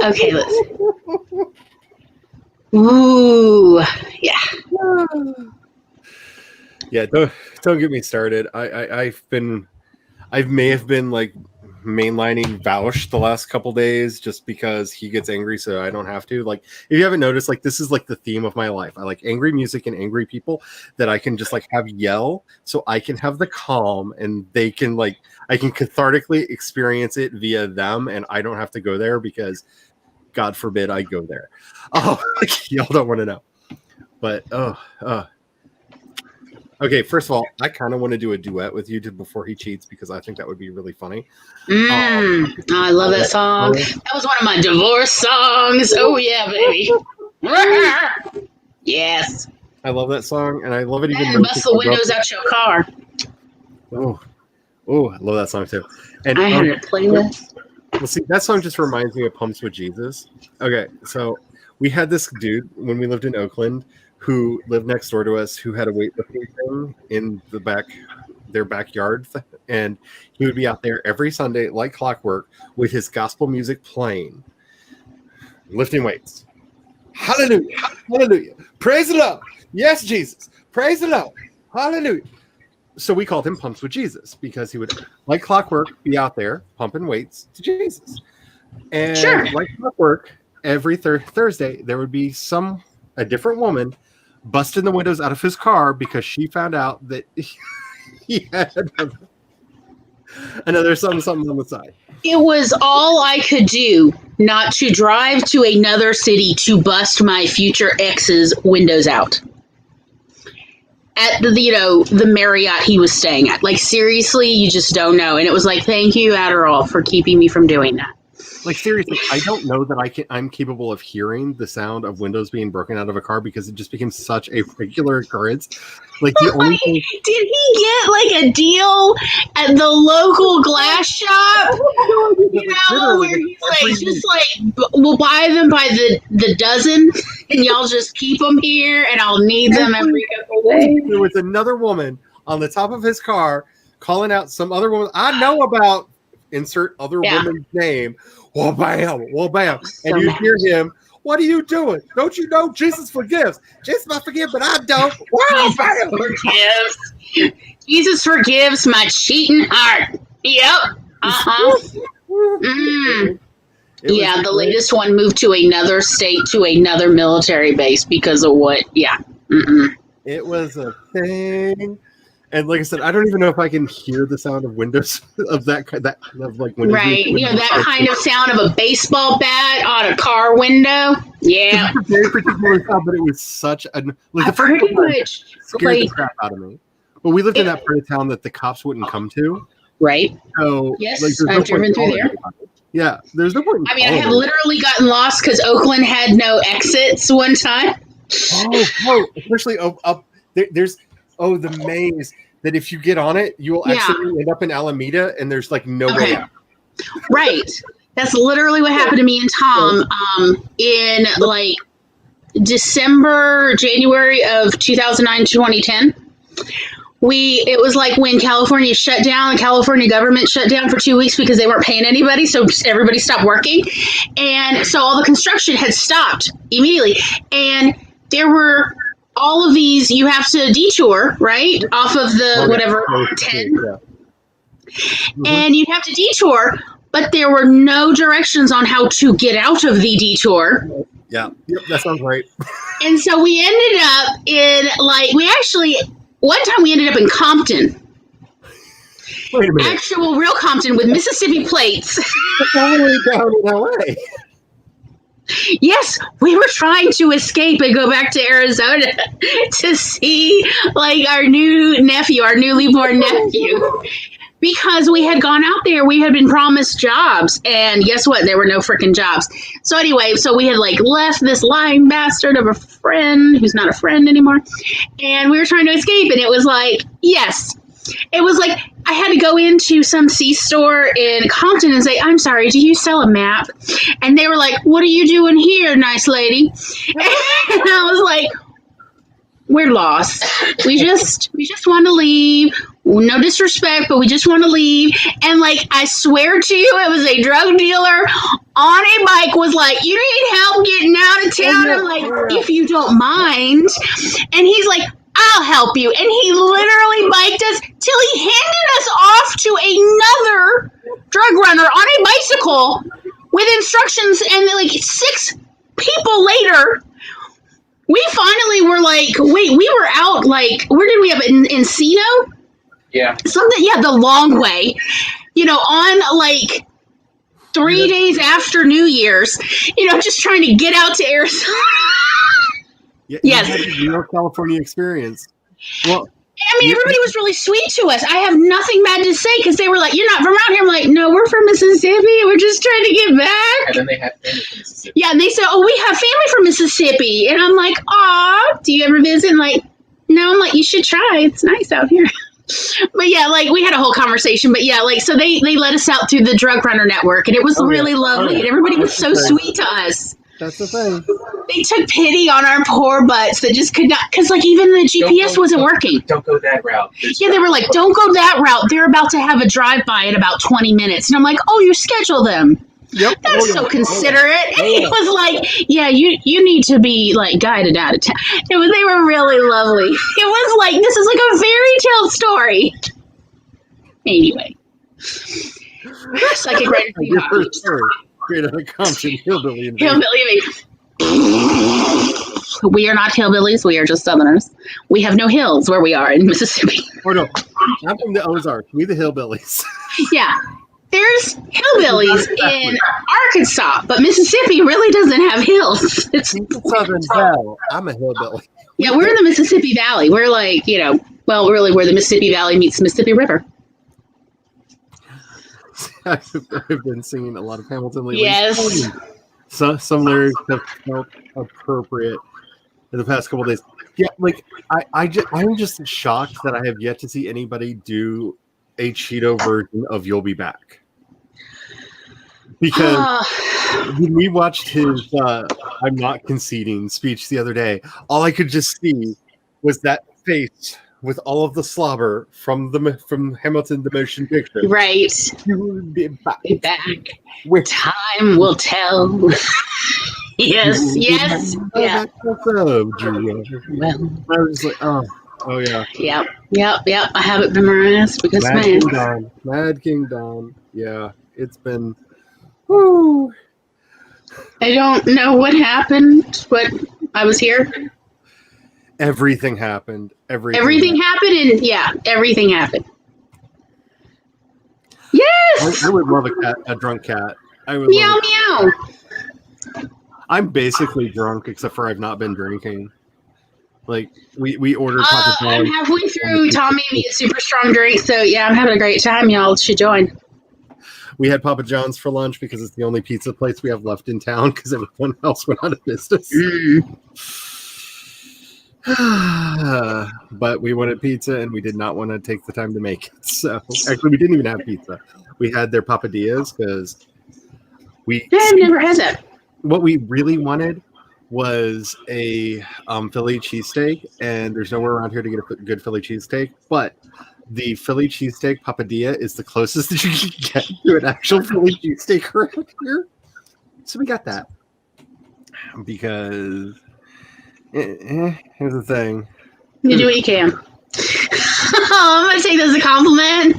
Okay, let's. Ooh. Yeah. Yeah. Don't get me started. I may have been like mainlining Vouch the last couple days just because he gets angry, so I don't have to. Like, if you haven't noticed, like, this is like the theme of my life. I like angry music and angry people that I can just like have yell, so I can have the calm, and they can like, I can cathartically experience it via them, and I don't have to go there because, God forbid, I go there. Oh, y'all don't want to know, but okay, first of all, I kind of want to do a duet with you before he cheats because I think that would be really funny. I love that song. That was one of my divorce songs. Oh, yeah, baby. Yes. I love that song, and I love it even And more. bust the windows out your car. Oh, I love that song too. And I had a playlist. Well, see, that song just reminds me of Pumps with Jesus. Okay, so we had this dude when we lived in Oakland who lived next door to us, who had a weightlifting thing in their backyard, and he would be out there every Sunday like clockwork with his gospel music playing, lifting weights. Hallelujah, hallelujah, praise the Lord, yes, Jesus, praise the Lord, hallelujah. So we called him Pumps with Jesus because he would, like clockwork, be out there pumping weights to Jesus. And like clockwork, every Thursday there would be a different woman busting the windows out of his car because she found out that he had another something on the side. It was all I could do not to drive to another city to bust my future ex's windows out at the Marriott he was staying at. Like, seriously, you just don't know. And it was like, thank you, Adderall, for keeping me from doing that. Like, seriously, I don't know that I'm capable of hearing the sound of windows being broken out of a car because it just became such a regular occurrence. Like, the only thing... Did he get like a deal at the local glass shop? Where he's like, just like, we'll buy them by the dozen, and y'all just keep them here, and I'll need them every couple days. There was another woman on the top of his car calling out some other woman I know about. Insert other woman's name. Well, bam, and you hear him. What are you doing? Don't you know Jesus forgives? Jesus might forgive, but I don't. Jesus forgives my cheating heart. Yep. Yeah, the latest one moved to another state, to another military base because of what? Yeah. It was a thing. And like I said, I don't even know if I can hear the sound of windows of that of like windows. Right, that kind of sound of a baseball bat on a car window. Yeah, it's a very particular sound, but it was such a the first one scared the crap out of me. But we lived in that part of town that the cops wouldn't come to. Right. So yes, I've driven through there. Yeah, there's no point. I mean, I have literally gotten lost because Oakland had no exits one time. Oh, especially up there's. Oh, the maze. That if you get on it, you will actually end up in Alameda, and there's like no way out. Right. That's literally what happened to me and Tom in like January of 2009, 2010. It was like when California shut down, the California government shut down for 2 weeks because they weren't paying anybody, so everybody stopped working. And so all the construction had stopped immediately. And there were all of these, you have to detour, right? Off of the 10. Yeah. Mm-hmm. And you'd have to detour, but there were no directions on how to get out of the detour. Yeah, yep, that sounds right. And so we ended up in one time we ended up in Compton. Wait a minute. Actual real Compton with Mississippi plates. That's all the way down in LA. Yes, we were trying to escape and go back to Arizona to see like our newly born nephew. Because we had gone out there, we had been promised jobs, and guess what? There were no freaking jobs. So anyway, we had like left this lying bastard of a friend who's not a friend anymore, and we were trying to escape, and it was like, yes. It was like I had to go into some C-store in Compton and say, I'm sorry, do you sell a map? And they were like, what are you doing here, nice lady? And I was like, we're lost. We just want to leave. No disrespect, but we just want to leave. And like, I swear to you, it was a drug dealer on a bike was like, you need help getting out of town? I'm like, if you don't mind. And he's like, I'll help you. And he literally biked us till he handed us off to another drug runner on a bicycle with instructions. And like 6 people later, we finally were like, wait, we were out like, where did we have it? In Encino? Yeah. The long way. On like 3 days after New Year's, just trying to get out to Arizona. Yes. You had the real California experience. Well, everybody was really sweet to us. I have nothing bad to say because they were like, you're not from around here. I'm like, no, we're from Mississippi. We're just trying to get back. And then they had family from Mississippi. Yeah, and they said, oh, we have family from Mississippi. And I'm like, aw, do you ever visit? And like, no, I'm like, you should try. It's nice out here. But yeah, like we had a whole conversation. But yeah, like so they let us out through the drug runner network, and it was really lovely. And everybody was so sweet to us. That's the thing. They took pity on our poor butts that just could not, because like even the GPS wasn't working. Don't go that route. They were like, don't go that route. They're about to have a drive-by in about 20 minutes. And I'm like, oh, you schedule them. Yep. That's so considerate. And he was like, yeah, you need to be like guided out of town. They were really lovely. It was like, this is like a fairy tale story. Anyway. Psychic writer. Your first story. Straight out of Compton, hillbilly. We are not hillbillies. We are just Southerners. We have no hills where we are in Mississippi. Oh no, I'm from the Ozarks. We the hillbillies. Yeah. There's hillbillies in Arkansas, but Mississippi really doesn't have hills. It's Southern Belle. I'm a hillbilly. Yeah, we're in the Mississippi Valley. We're like, really where the Mississippi Valley meets the Mississippi River. I've been singing a lot of Hamilton lately. Yes. Some lyrics have felt appropriate in the past couple of days. Yeah, like I'm just shocked that I have yet to see anybody do a Cheeto version of "You'll Be Back." Because when we watched his "I'm Not Conceding" speech the other day, all I could just see was that face with all of the slobber from Hamilton the motion picture. Right. You'll be back. With time will tell. Yes. Yeah. Well, I was like, oh yeah. Yep. I have it memorized because Mad King Don. Yeah, it's been. Woo. I don't know what happened, but I was here. Everything happened. Everything happened, and everything happened. Yes. I would love a drunk cat. I would. Meow. I'm basically drunk, except for I've not been drinking. Like we ordered Papa John's. I'm halfway through. Tom made me a super strong drink, so yeah, I'm having a great time. Y'all should join. We had Papa John's for lunch because it's the only pizza place we have left in town because everyone else went out of business. But we wanted pizza, and we did not want to take the time to make it. So actually, we didn't even have pizza. We had their papadillas because I've never had that. what we really wanted was a Philly cheesesteak, and there's nowhere around here to get a good Philly cheesesteak. But the Philly cheesesteak papadilla is the closest that you can get to an actual Philly cheesesteak around here. So we got that because here's the thing. You do what you can. I'm going to take this as a compliment.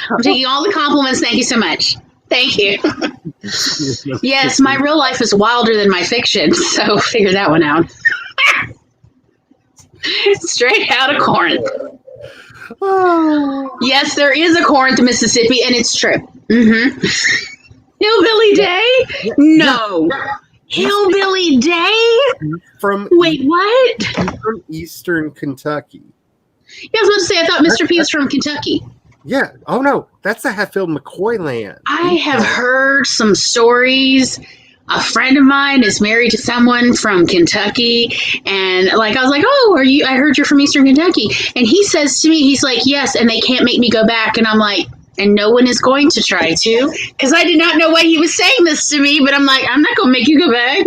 I'm taking all the compliments. Thank you so much. Thank you. Yes, my real life is wilder than my fiction, so figure that one out. Straight out of Corinth. Oh. Yes, there is a Corinth, Mississippi, and it's true. Mm-hmm. Hillbilly Day? No. Hillbilly Day? Wait, what? From Eastern Kentucky. Yeah, I was about to say, I thought Mr. P was from Kentucky. Yeah. Oh, no. That's the Hatfield McCoy land. I have heard some stories. A friend of mine is married to someone from Kentucky, and like I was like, "Oh, are you? I heard you're from Eastern Kentucky." And he says to me, he's like, "Yes," and they can't make me go back. And I'm like, and no one is going to try to, because I did not know why he was saying this to me. But I'm like, I'm not going to make you go back.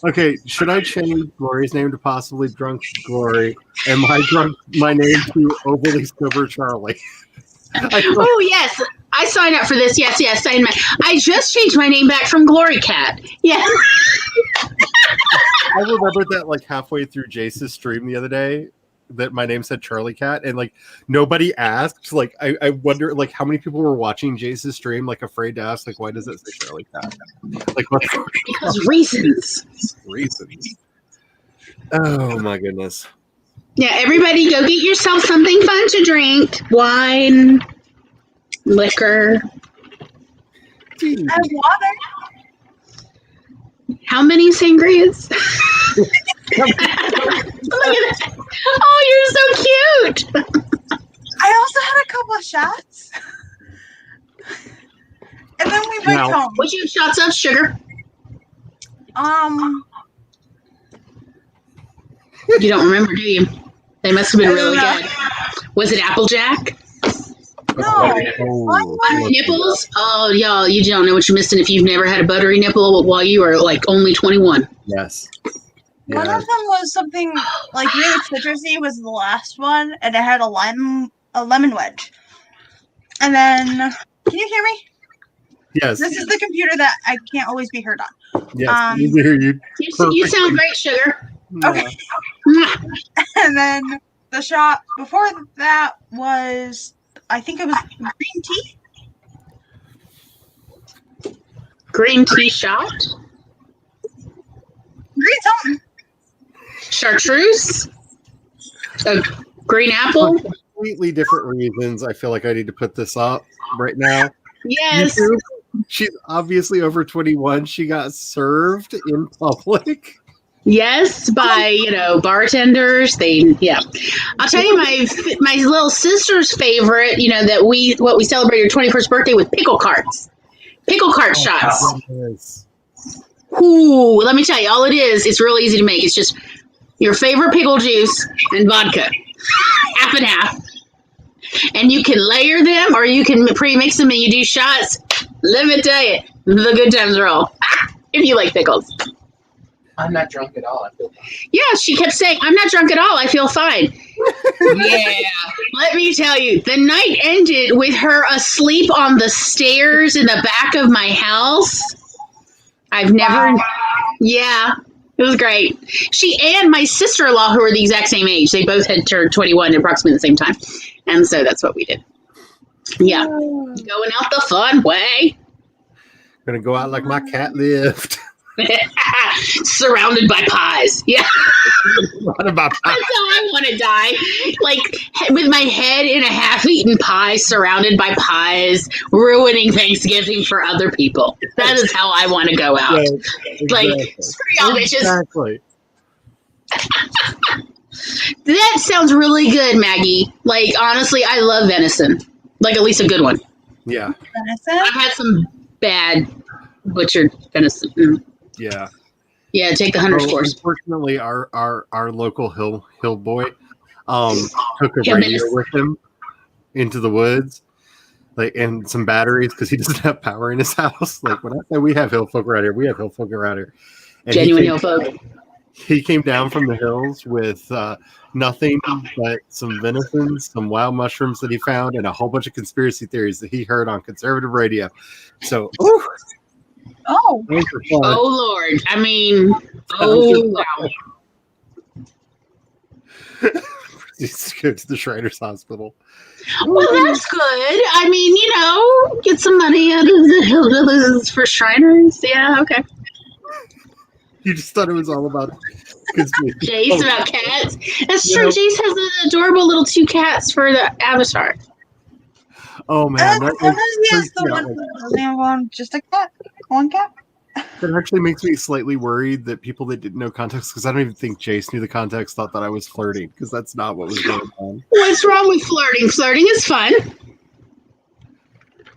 Okay, should I change Glory's name to possibly Drunk Glory, and my name to Overly Sober Charlie? Oh yes, I signed up for this. Yes, I just changed my name back from Glory Cat. Yeah. I remembered that like halfway through Jace's stream the other day that my name said Charlie Cat, and like nobody asked. Like I wonder like how many people were watching Jace's stream like afraid to ask like why does it say Charlie Cat? Like what? Because reasons. Reasons. Oh my goodness. Yeah, everybody go get yourself something fun to drink. Wine, liquor. I have water. How many sangrias? Look at that. Oh, you're so cute. I also had a couple of shots. And then we went home. What you shots of sugar? You don't remember, do you? They must have been really good. Was it Applejack? No. Buttery nipples? Oh, y'all, you don't know what you're missing if you've never had a buttery nipple while you were like only 21. Yes. One of them was something like really citrusy was the last one, and it had a lemon wedge. And then, can you hear me? Yes. This is the computer that I can't always be heard on. Yes. You hear you. You sound great, sugar. Okay. And then the shot before that was, I think it was green tea. Green tea shot? Green something. Chartreuse? A green apple? For completely different reasons. I feel like I need to put this up right now. Yes. YouTube, she's obviously over 21. She got served in public. Yes, by bartenders. I'll tell you my little sister's favorite. That we celebrated her 21st birthday with pickle carts, shots. Yes. Ooh, let me tell you, all it is. It's real easy to make. It's just your favorite pickle juice and vodka, half and half, and you can layer them or you can pre-mix them and you do shots. Let me tell you, the good times roll. If you like pickles. I'm not drunk at all. I feel fine. Yeah, she kept saying, I'm not drunk at all. I feel fine. Yeah. Let me tell you, the night ended with her asleep on the stairs in the back of my house. I've never. Wow. Yeah, it was great. She and my sister-in-law, who are the exact same age, they both had turned 21 at approximately the same time. And so that's what we did. Yeah. Going out the fun way. Gonna go out like my cat lived. Surrounded by pies. Yeah. Surrounded by pies. That's how I want to die. Like, with my head in a half-eaten pie, surrounded by pies, ruining Thanksgiving for other people. That is how I want to go out. Yeah, exactly. Like, screw y'all bitches. Exactly. That sounds really good, Maggie. Like, honestly, I love venison. Like, at least a good one. Yeah. Venison? I've had some bad butchered venison. Yeah. Yeah, take the hunter's course. Unfortunately, our local hill boy took a Yeah, radio but- with him into the woods, like, and some batteries because he doesn't have power in his house. Like, when I say we have hill folk around here, we have hill folk around here. And Genuine hill folk. He came down from the hills with nothing but some venison, some wild mushrooms that he found, and a whole bunch of conspiracy theories that he heard on conservative radio. So, Oh, Oh Lord! I mean, oh wow! He's to go to the Shriners Hospital. Well, that's good. I mean, get some money out of the hillbillies for Shriners. Yeah, okay. You just thought it was all about Jace about cats. That's true. Jace has an adorable little 2 cats for the Avatar. Oh man, sometimes he has the one who doesn't have one, just a cat, one cat. That actually makes me slightly worried that people that didn't know context, because I don't even think Jace knew the context, thought that I was flirting, because that's not what was going on. What's wrong with flirting? Flirting is fun.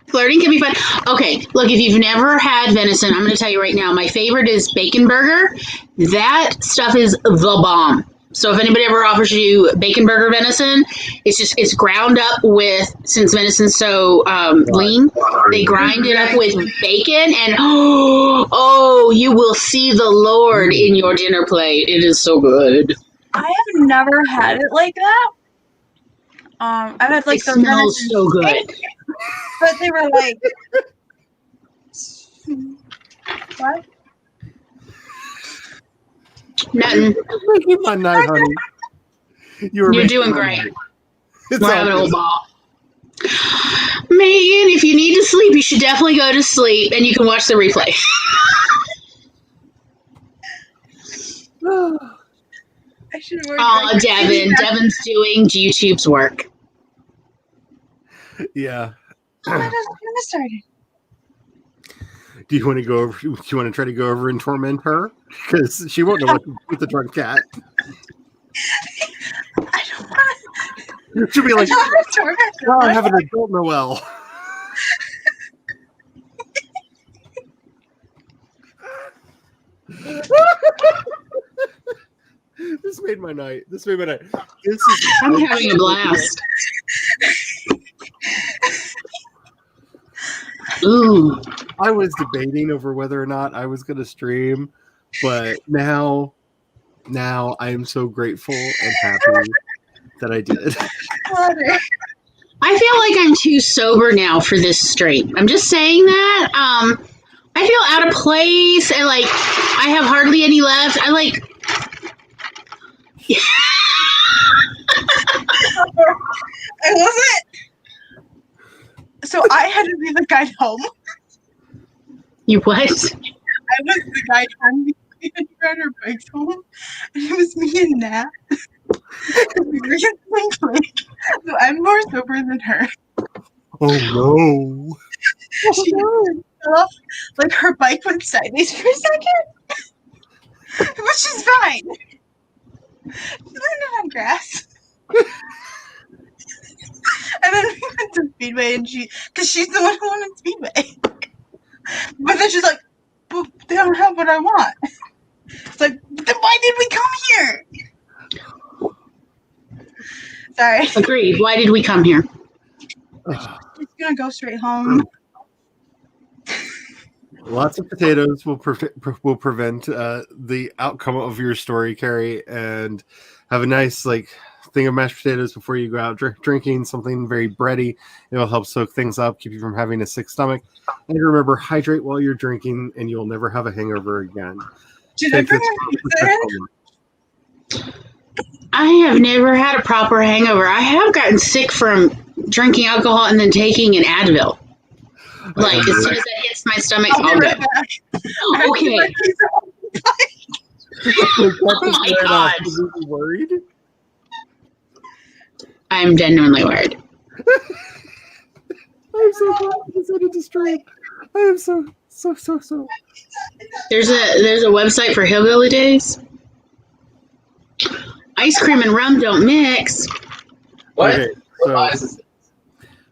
Flirting can be fun. Okay, look, if you've never had venison, I'm going to tell you right now, my favorite is bacon burger. That stuff is the bomb. So if anybody ever offers you bacon burger venison, it's ground up with, since venison's so lean, they grind it up with bacon, and oh, you will see the Lord in your dinner plate. It is so good. I have never had it like that. I've had like It the smells venison so good. steak, but they were like, what? Nothing. Making my night, honey. You're doing great. It's We're all having a good. whole ball. Megan, if you need to sleep, you should definitely go to sleep, and you can watch the replay. I should have Oh, Devin's doing YouTube's work. Yeah. I just started. Do you want to go over? Do you want to try to go over and torment her? Because she won't know what to do with the drunk cat. I don't want She'll be like, to. "Oh, I have an adult Noel." This made my night. This is. I'm having a blast. Ooh. I was debating over whether or not I was going to stream, but now I am so grateful and happy that I did. I feel like I'm too sober now for this stream. I'm just saying that. I feel out of place, and like I have hardly any left. I like. I wasn't. So I had to be the guide home. You what? I was the guide home. We had to ride our bikes home, and it was me and Nat. We were in the same place. So I'm more sober than her. Oh no! She fell off, like her bike went sideways for a second, which is fine. She landed on grass. And then we went to Speedway, and because she's the one who wanted Speedway. But then she's like, but they don't have what I want. It's like, then why did we come here? Sorry. Agreed. Why did we come here? It's gonna go straight home. Lots of potatoes will prevent the outcome of your story, Carrie, and have a nice thing of mashed potatoes before you go out drinking, something very bready. It will help soak things up, keep you from having a sick stomach. And remember, hydrate while you're drinking, and you'll never have a hangover again. Did I bring my pizza in? I have never had a proper hangover. I have gotten sick from drinking alcohol and then taking an Advil. Like, as soon as it hits my stomach, I'll go. Okay. Oh my God. Worried? I'm genuinely worried. I'm so glad I decided to stream. I am so. There's a website for hillbilly days. Ice cream and rum don't mix. What? Okay, What so lies is it?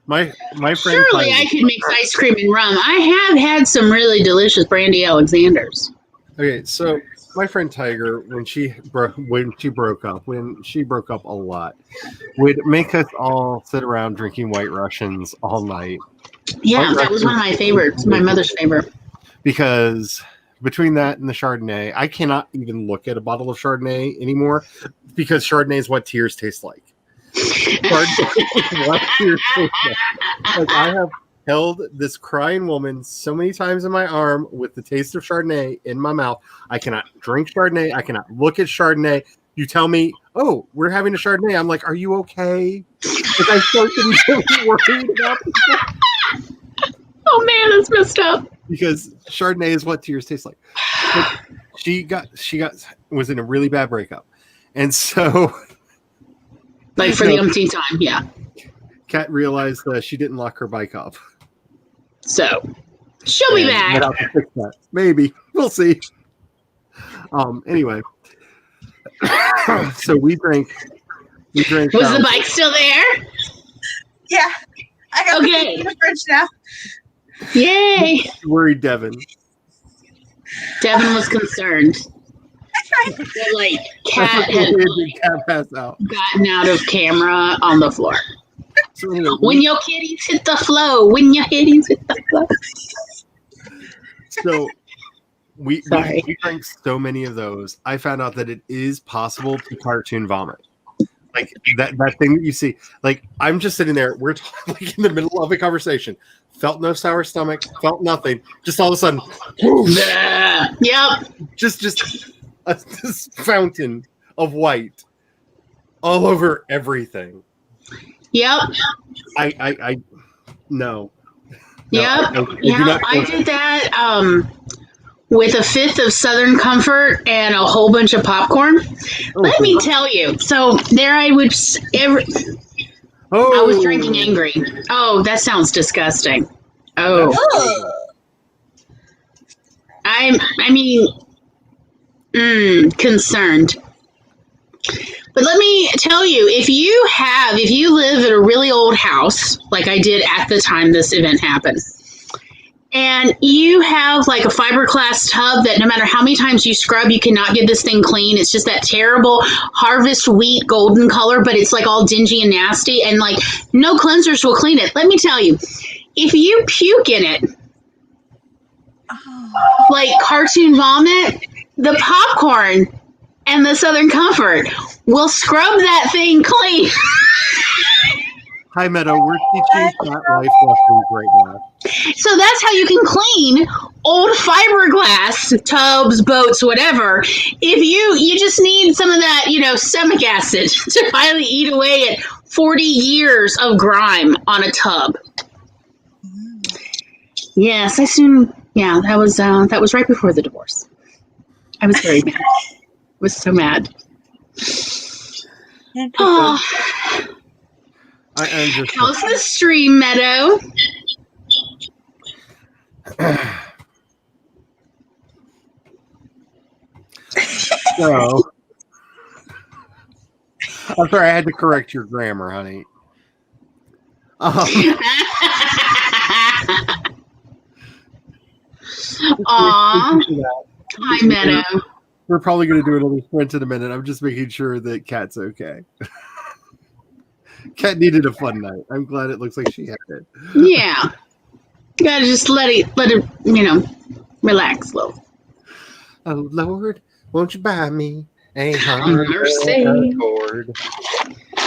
my friend. Surely I could mix ice cream and rum. I have had some really delicious Brandy Alexanders. Okay, so my friend Tiger, when she broke up a lot, would make us all sit around drinking White Russians all night. Yeah, White that was one of my favorites. My mother's favorite. Because between that and the Chardonnay, I cannot even look at a bottle of Chardonnay anymore because Chardonnay is what tears taste like. Chardonnay is what tears taste like. Like, I have held this crying woman so many times in my arm with the taste of Chardonnay in my mouth. I cannot drink Chardonnay. I cannot look at Chardonnay. You tell me, oh, we're having a Chardonnay. I'm like, are you okay? Like, I start to be really worried about this. Oh man, that's messed up. Because Chardonnay is what tears taste like. But she was in a really bad breakup. And so, like, for the umpteenth time, yeah. Kat realized that she didn't lock her bike up. So, she'll be back. Went out to fix that. Maybe. We'll see. Anyway. So we drank. Was the bike still there? Yeah. I got Okay. in the fridge now. Yay. Worried Devin. Devin was concerned. That, like, Cat had pass out. gotten out of camera on the floor. So anyway, When your kitties hit the flow. When your kitties hit the flow. So we drank so many of those. I found out that it is possible to cartoon vomit. Like that thing that you see. Like, I'm just sitting there. We're like in the middle of a conversation. Felt no sour stomach. Felt nothing. Just all of a sudden, whoosh, Yep. just this fountain of white all over everything. Yep. I no. Yep. Yep. I did that with a fifth of Southern Comfort and a whole bunch of popcorn. Let me tell you. So there I would. I was drinking angry. Oh, that sounds disgusting. Oh. Concerned. But let me tell you, if you live in a really old house, like I did at the time this event happened, and you have like a fiberglass tub that no matter how many times you scrub, you cannot get this thing clean. It's just that terrible harvest wheat golden color, but it's like all dingy and nasty, and like no cleansers will clean it. Let me tell you, if you puke in it, like cartoon vomit, the popcorn and the Southern Comfort will scrub that thing clean. Hi, Meadow. We're teaching flat life lessons right now. So that's how you can clean old fiberglass tubs, boats, whatever. If you just need some of that, stomach acid to finally eat away at 40 years of grime on a tub. Yes, that was right before the divorce. I was very mad. I was so mad. Oh. How's the stream, Meadow? So, I'm sorry, I had to correct your grammar, honey. Aw. Hi, Meadow. We're probably going to do another sprint in a minute. I'm just making sure that Kat's okay. Kat needed a fun night. I'm glad it looks like she had it. Yeah. You gotta just let it, relax a little. Oh, Lord, won't you buy me a Honda Accord?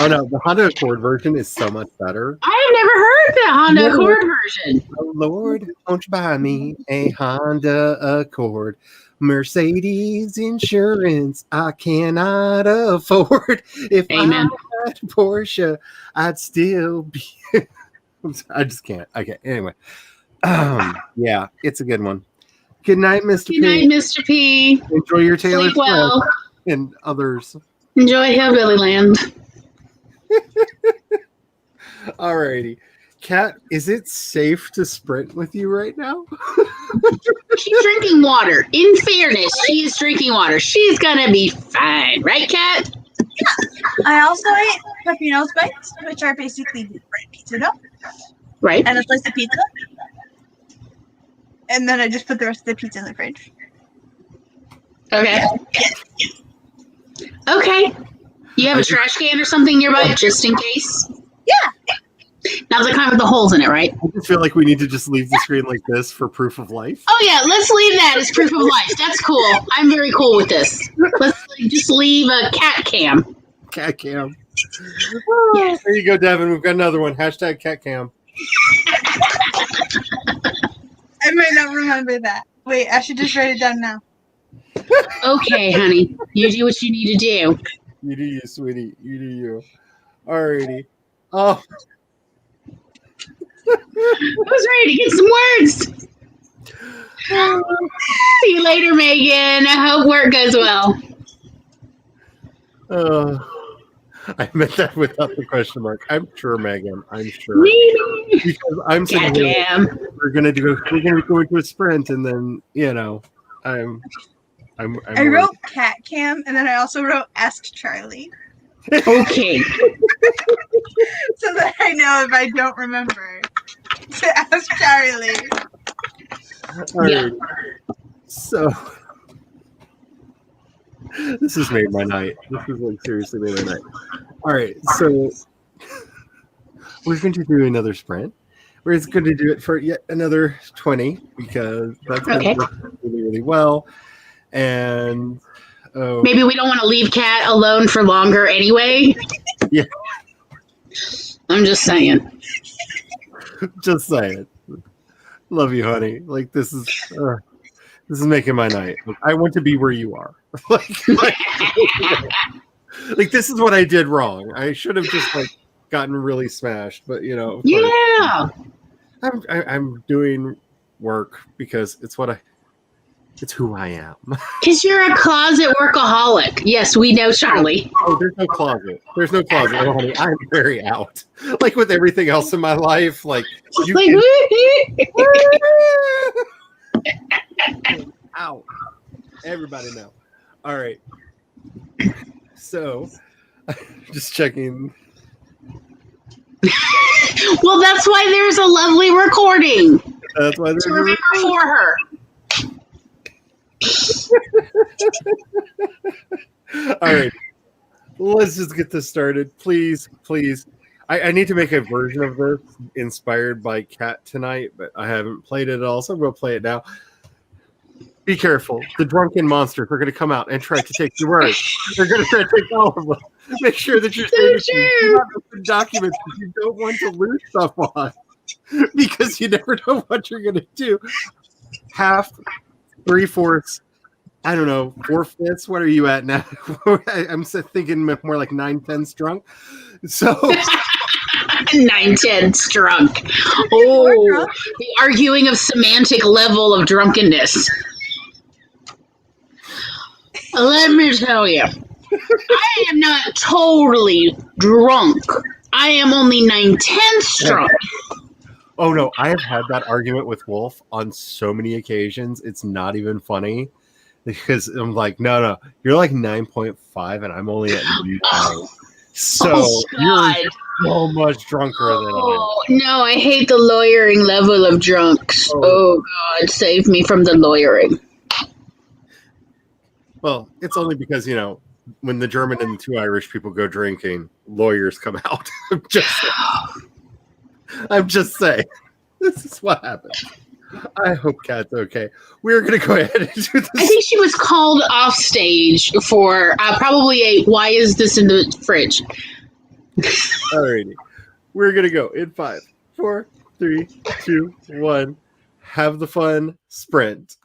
Oh, no, the Honda Accord version is so much better. I have never heard the Honda Accord version. Oh, Lord, won't you buy me a Honda Accord? Mercedes insurance I cannot afford. If Amen. I had Porsche, I'd still be. I just can't. Okay. Anyway, yeah, it's a good one. Good night, Mr. P. Good night, Mr. P. Enjoy your Taylor Sleep well. Swift and others. Enjoy Hillbilly Land. Alrighty. Kat, is it safe to sprint with you right now? She's drinking water. In fairness, she is drinking water. She's gonna be fine, right, Kat? Yeah. I also ate Peppino's bites, which are basically deep fried pizza dough. Right. And a slice of pizza. And then I just put the rest of the pizza in the fridge. Okay. Okay. You have a trash can or something nearby, just in case? Yeah. Now the kind with the holes in it, right? I just feel like we need to just leave the screen like this for proof of life. Oh yeah, let's leave that as proof of life. That's cool. I'm very cool with this. Let's just leave a cat cam. Cat cam. There you go, Devin. We've got another one. Hashtag cat cam. I might not remember that. Wait, I should just write it down now. Okay, honey. You do what you need to do. You do you, sweetie. You do you. Alrighty. Oh, I was ready to get some words. See you later, Megan. I hope work goes well. I meant that without the question mark. I'm sure, Megan. I'm sure. Maybe. Because I'm saying Goddamn. we're gonna go into a sprint, and then I wrote cat cam, and then I also wrote ask Charlie, Okay. so that I know if I don't remember to ask Charlie. All right. Yeah. So this has made my night. This has like seriously made my night. All right, so we're going to do another sprint. We're just going to do it for yet another 20 because that's going to work really, really well. And maybe we don't want to leave Kat alone for longer anyway. Yeah. I'm just saying. Just saying. Love you, honey. Like this is making my night. Like, I want to be where you are. like this is what I did wrong. I should have just like gotten really smashed, but Yeah. I'm doing work because it's who I am. Because you're a closet workaholic. Yes, we know, Charlie. Oh, there's no closet. There's no closet. Oh, honey, I'm very out. Like with everything else in my life, like you can out. Everybody know. All right. So, just checking. Well, that's why there's a lovely recording. That's why there's to remember for her. All right. Let's just get this started. Please. I need to make a version of this inspired by Cat tonight, but I haven't played it at all, so I'm going to play it now. Be careful. The drunken monsters are going to come out and try to take your words. They're going to try to take all of them. Make sure that you're documents that you don't want to lose stuff on because you never know what you're going to do. Half, 3/4, I don't know, 4/5. What are you at now? I'm thinking more like 9/10 drunk. So 9/10 drunk. Oh, the arguing of semantic level of drunkenness. Let me tell you, I am not totally drunk. I am only 9/10 drunk. Oh no, I have had that argument with Wolf on so many occasions. It's not even funny because I'm like, no, you're like 9.5 and I'm only at 9. So you're so much drunker than I am. No, I hate the lawyering level of drunks. Oh God, save me from the lawyering. Well, it's only because, when the German and the 2 Irish people go drinking, lawyers come out. I'm just saying. This is what happens. I hope Kat's okay. We're going to go ahead and do this. I think she was called off stage for probably why is this in the fridge? Alrighty. We're going to go in 5, 4, 3, 2, 1. Have the fun sprint.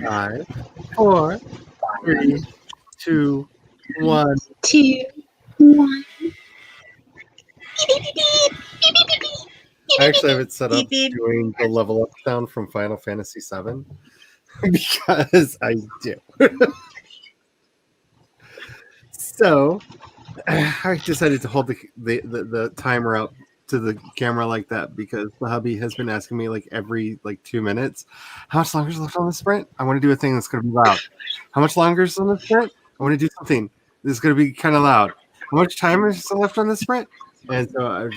5, 4, 3, 2, 1. 2, 1. I actually have it set up Beep, beep. doing the level up sound from Final Fantasy VII because I do. So I decided to hold the timer out to the camera like that because the hubby has been asking me like every 2 minutes, how much longer is left on the sprint? I want to do a thing that's going to be loud. How much longer is on the sprint? I want to do something that's going to be kind of loud. How much time is left on the sprint? And so I'm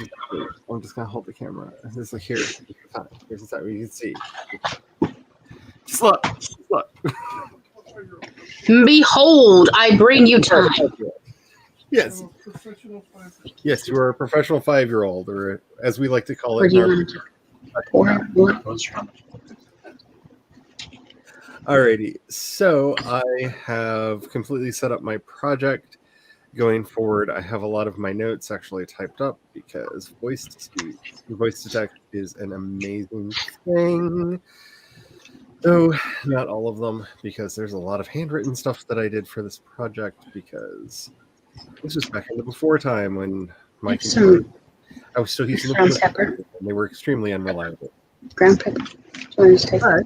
just going to hold the camera. It's like, here's the time. Here's the time. You can see. Just look. Behold, I bring you time. Yes. Yes, you are a professional 5-year-old, or as we like to call Or it. do you want to Alrighty, so I have completely set up my project. Going forward, I have a lot of my notes actually typed up because voice to text is an amazing thing. Though not all of them, because there's a lot of handwritten stuff that I did for this project because this was back in the before time when I was still using ground the pepper. and they were extremely unreliable. Ground pepper. Do you want to taste But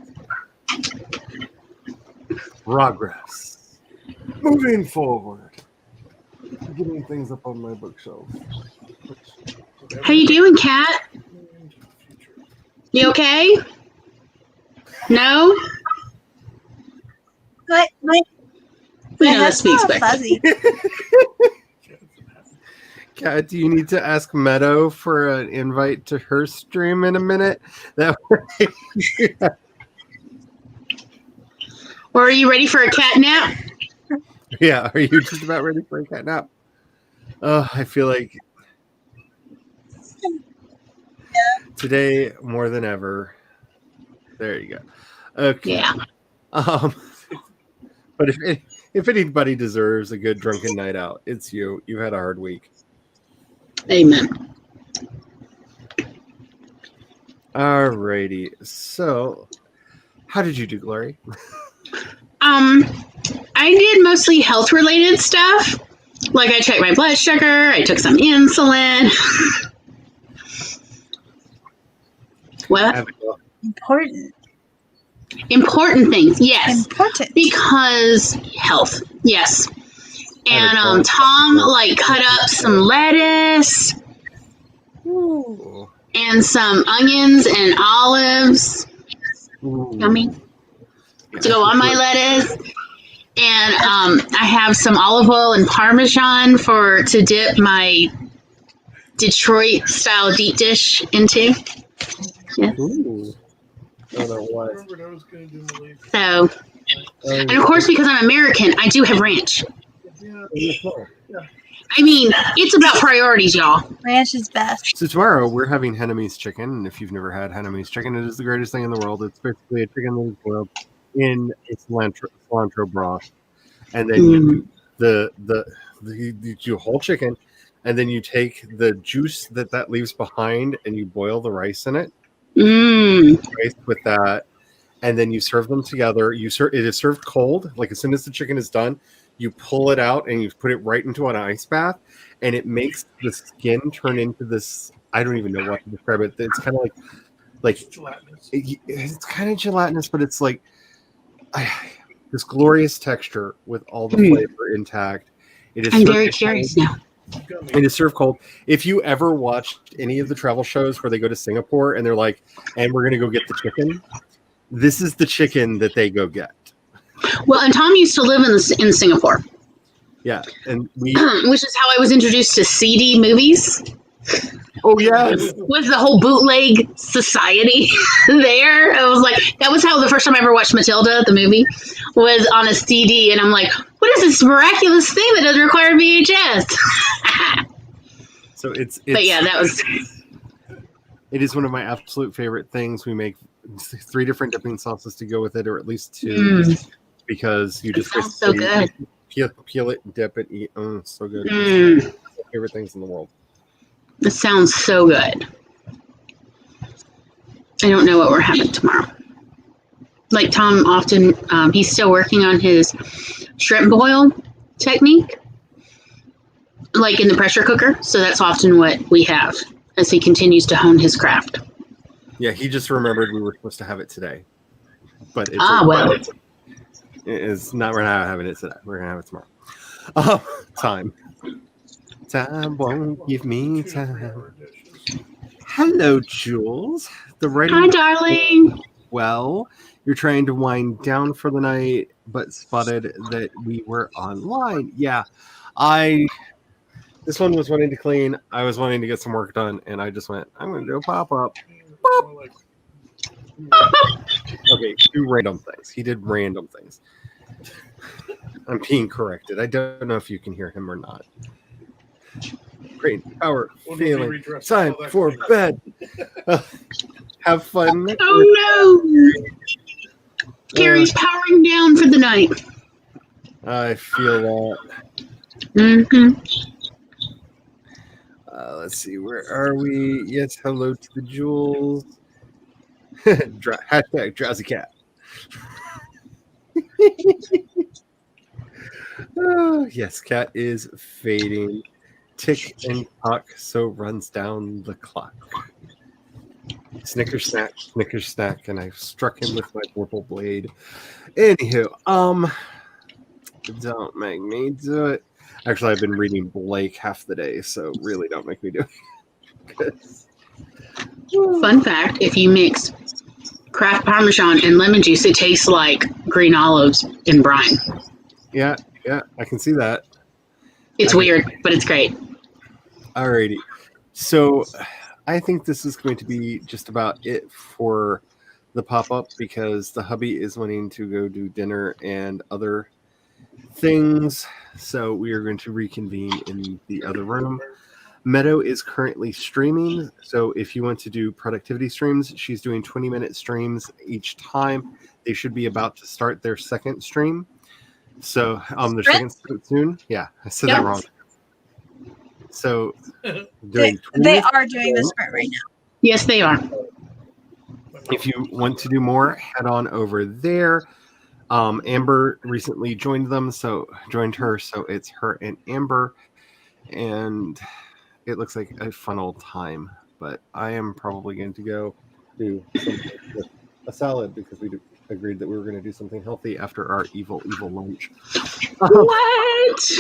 progress. Moving forward. Getting things up on my bookshelf. How you doing, Kat? You okay? No? My We know that head's speaks all back. fuzzy. Kat, do you need to ask Meadow for an invite to her stream in a minute? That way. Or are you ready for a cat nap? Yeah, are you just about ready for a cat nap? Oh, I feel like today more than ever. There you go. Okay. Yeah. But if anybody deserves a good drunken night out, it's you. You've had a hard week. Amen. Alrighty. So, how did you do, Glory? I did mostly health related stuff. Like I checked my blood sugar, I took some insulin. What? Important. Important things, yes. Important. Because health, yes. And Tom like cut up some lettuce Ooh. and some onions and olives. Ooh. Yummy. To go on my lettuce. And I have some olive oil and Parmesan to dip my Detroit style deep dish into. Yes. Ooh. I don't know why. So, and of course, because I'm American, I do have ranch. I mean, it's about priorities, y'all. Ranch is best. So tomorrow we're having Hennemies chicken, and if you've never had Hennemies chicken, it is the greatest thing in the world. It's basically a chicken that is boiled in a cilantro broth, and then you do a whole chicken, and then you take the juice that leaves behind, and you boil the rice in it. Rice with that, and then you serve them together. It is served cold. Like as soon as the chicken is done, you pull it out and you put it right into an ice bath, and it makes the skin turn into this. I don't even know what to describe it. It's kind of like gelatinous. It's kind of gelatinous, but it's like this glorious texture with all the flavor intact. I'm very curious now. It is served cold. If you ever watched any of the travel shows where they go to Singapore and they're like, and we're going to go get the chicken, this is the chicken that they go get. Well, and Tom used to live in Singapore. Yeah. And which is how I was introduced to CD movies. Oh, yes. With the whole bootleg society there. I was like, that was how the first time I ever watched Matilda, the movie, was on a CD. And I'm like, what is this miraculous thing that doesn't require VHS? So it's but yeah, that was. It is one of my absolute favorite things. We make 3 different dipping sauces to go with it, or at least 2, because you just so good. Peel it, dip it, eat. Oh, it's so good. It's one of my favorite things in the world. It sounds so good. I don't know what we're having tomorrow. like Tom often, he's still working on his shrimp boil technique, like in the pressure cooker. So that's often what we have as he continues to hone his craft. Yeah, he just remembered we were supposed to have it today. But it's it's not. We're not having it today. We're gonna have it tomorrow. Time won't give me time. Hello, Jules. Hi, darling. Well, you're trying to wind down for the night, but spotted that we were online. Yeah, this one was wanting to clean. I was wanting to get some work done, and I just went, I'm going to do a pop-up. Pop. Okay, do random things. He did random things. I'm being corrected. I don't know if you can hear him or not. Great power feeling. Time for bed. Have fun. Oh no! Gary's powering down for the night. I feel that. Mm-hmm. Let's see. Where are we? Yes. Hello to the Jules. Hashtag drowsy cat. Oh, yes, cat is fading. Tick and tock, so runs down the clock. Snicker snack, and I struck him with my purple blade. Anywho, don't make me do it. Actually, I've been reading Blake half the day, so really don't make me do it. Fun fact, if you mix Kraft Parmesan and lemon juice, it tastes like green olives in brine. Yeah, I can see that. It's weird, but it's great. Alrighty. So I think this is going to be just about it for the pop-up because the hubby is wanting to go do dinner and other things. So we are going to reconvene in the other room. Meadow is currently streaming. So if you want to do productivity streams, she's doing 20-minute streams each time. They should be about to start their second stream. So their second stream soon. Yeah, I said that wrong. So they are doing the sprint right now. Yes, they are. If you want to do more, head on over there. Amber recently joined her, so it's her and Amber, and it looks like a fun old time. But I am probably going to go do something with a salad because we agreed that we were going to do something healthy after our evil lunch. What?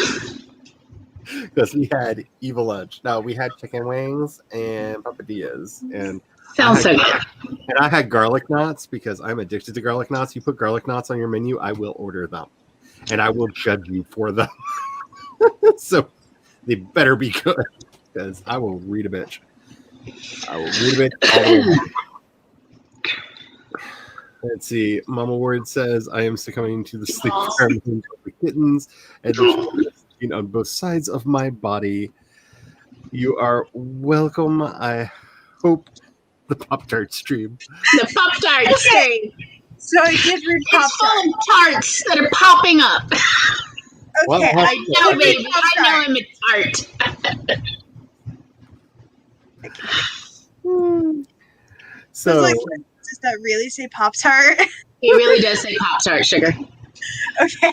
Because we had evil lunch. No, we had chicken wings and papadillas. And Sounds so good. And I had garlic knots because I'm addicted to garlic knots. You put garlic knots on your menu, I will order them. And I will judge you for them. So they better be good because I will read a bitch. I will read a bitch all the way. Let's see. Mama Ward says, I am succumbing to the sleep paralysis of the kittens and on both sides of my body. You are welcome. I hope the Pop-Tart stream. The Pop-Tart stream. So I did read It's full of tarts that are popping up. Okay, I know, baby. I know I'm a tart. So, like, does that really say Pop-Tart? It really does say Pop-Tart, sugar. Okay.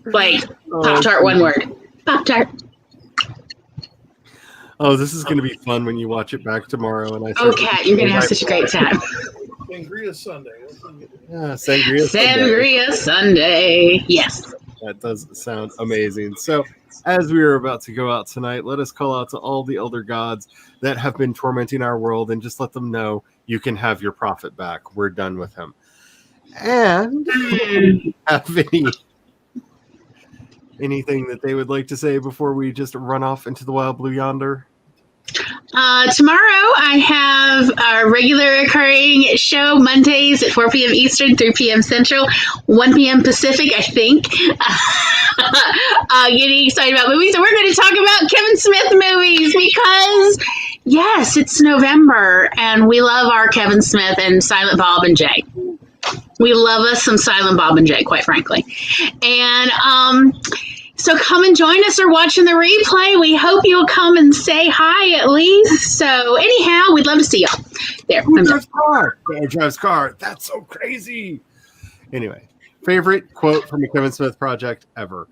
Like, Pop-Tart, one word. Pop-Tart. Oh, this is going to be fun when you watch it back tomorrow. And Kat, you're going to have such a great time. Sangria Sunday. Yeah, Sangria Sunday. Yes. That does sound amazing. So, as we are about to go out tonight, let us call out to all the elder gods that have been tormenting our world and just let them know you can have your prophet back. We're done with him. And have anything that they would like to say before we just run off into the wild blue yonder? Tomorrow I have our regular occurring show Mondays at 4 p.m. Eastern, 3 p.m. Central, 1 p.m. Pacific, I think. Getting excited about movies. And we're going to talk about Kevin Smith movies because, yes, it's November and we love our Kevin Smith and Silent Bob and Jay. We love us some Silent Bob and Jay, quite frankly. And so come and join us or watch in the replay. We hope you'll come and say hi at least. So anyhow, we'd love to see y'all. There. Who drives car? Who drives car? That's so crazy. Anyway, favorite quote from a Kevin Smith project ever.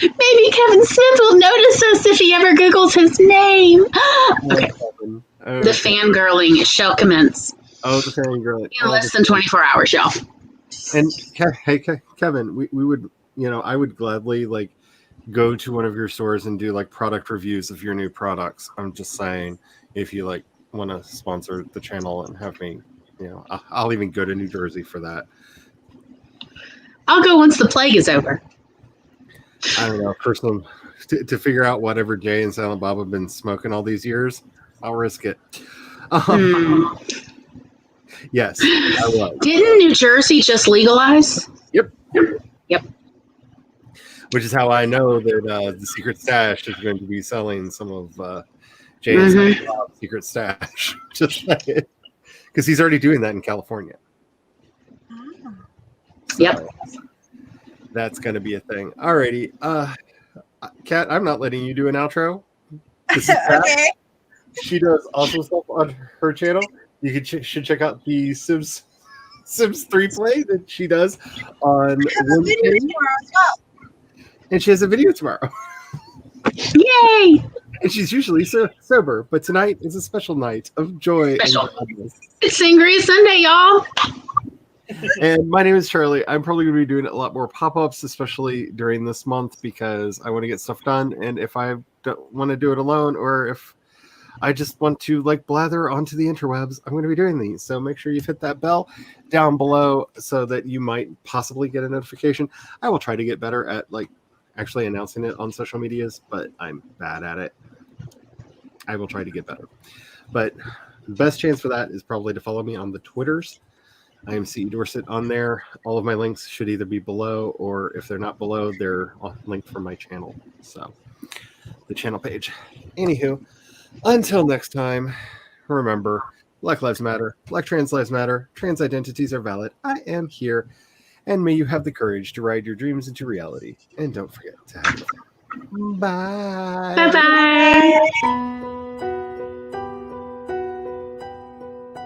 Maybe Kevin Smith will notice us if he ever Googles his name. Okay. The fangirling shall commence Oh, the fangirling. in less than 24 hours, y'all. And hey, Kevin, we would, I would gladly like go to one of your stores and do like product reviews of your new products. I'm just saying, if you like want to sponsor the channel and have me, I'll even go to New Jersey for that. I'll go once the plague is over. I don't know, personally, to figure out whatever Jay and Silent Bob have been smoking all these years, I'll risk it. Yes, I was. Didn't New Jersey just legalize? Yep. Yep. Which is how I know that the Secret Stash is going to be selling some of Jay and Silent Bob's Secret Stash. Just like it. Because he's already doing that in California. So, yep. That's going to be a thing. Alrighty. Kat, I'm not letting you do an outro. This is Okay. She does awesome stuff on her channel. You should check out the Sims 3 play that she does on Wednesday. And she has a video tomorrow. Yay! And she's usually sober, but tonight is a special night of joy. Special. And gladness. It's Sangria Sunday, y'all. And my name is Charlie. I'm probably going to be doing a lot more pop-ups, especially during this month, because I want to get stuff done. And if I don't want to do it alone, or if I just want to like blather onto the interwebs, I'm going to be doing these. So make sure you've hit that bell down below so that you might possibly get a notification. I will try to get better at like actually announcing it on social medias, but I'm bad at it. I will try to get better. But the best chance for that is probably to follow me on the Twitters. I am CE Dorset on there. All of my links should either be below, or if they're not below, they're linked from my channel. So the channel page. Anywho, until next time, remember, Black Lives Matter, Black Trans Lives Matter, trans identities are valid. I am here, and may you have the courage to ride your dreams into reality. And don't forget to have fun. Bye. Bye-bye.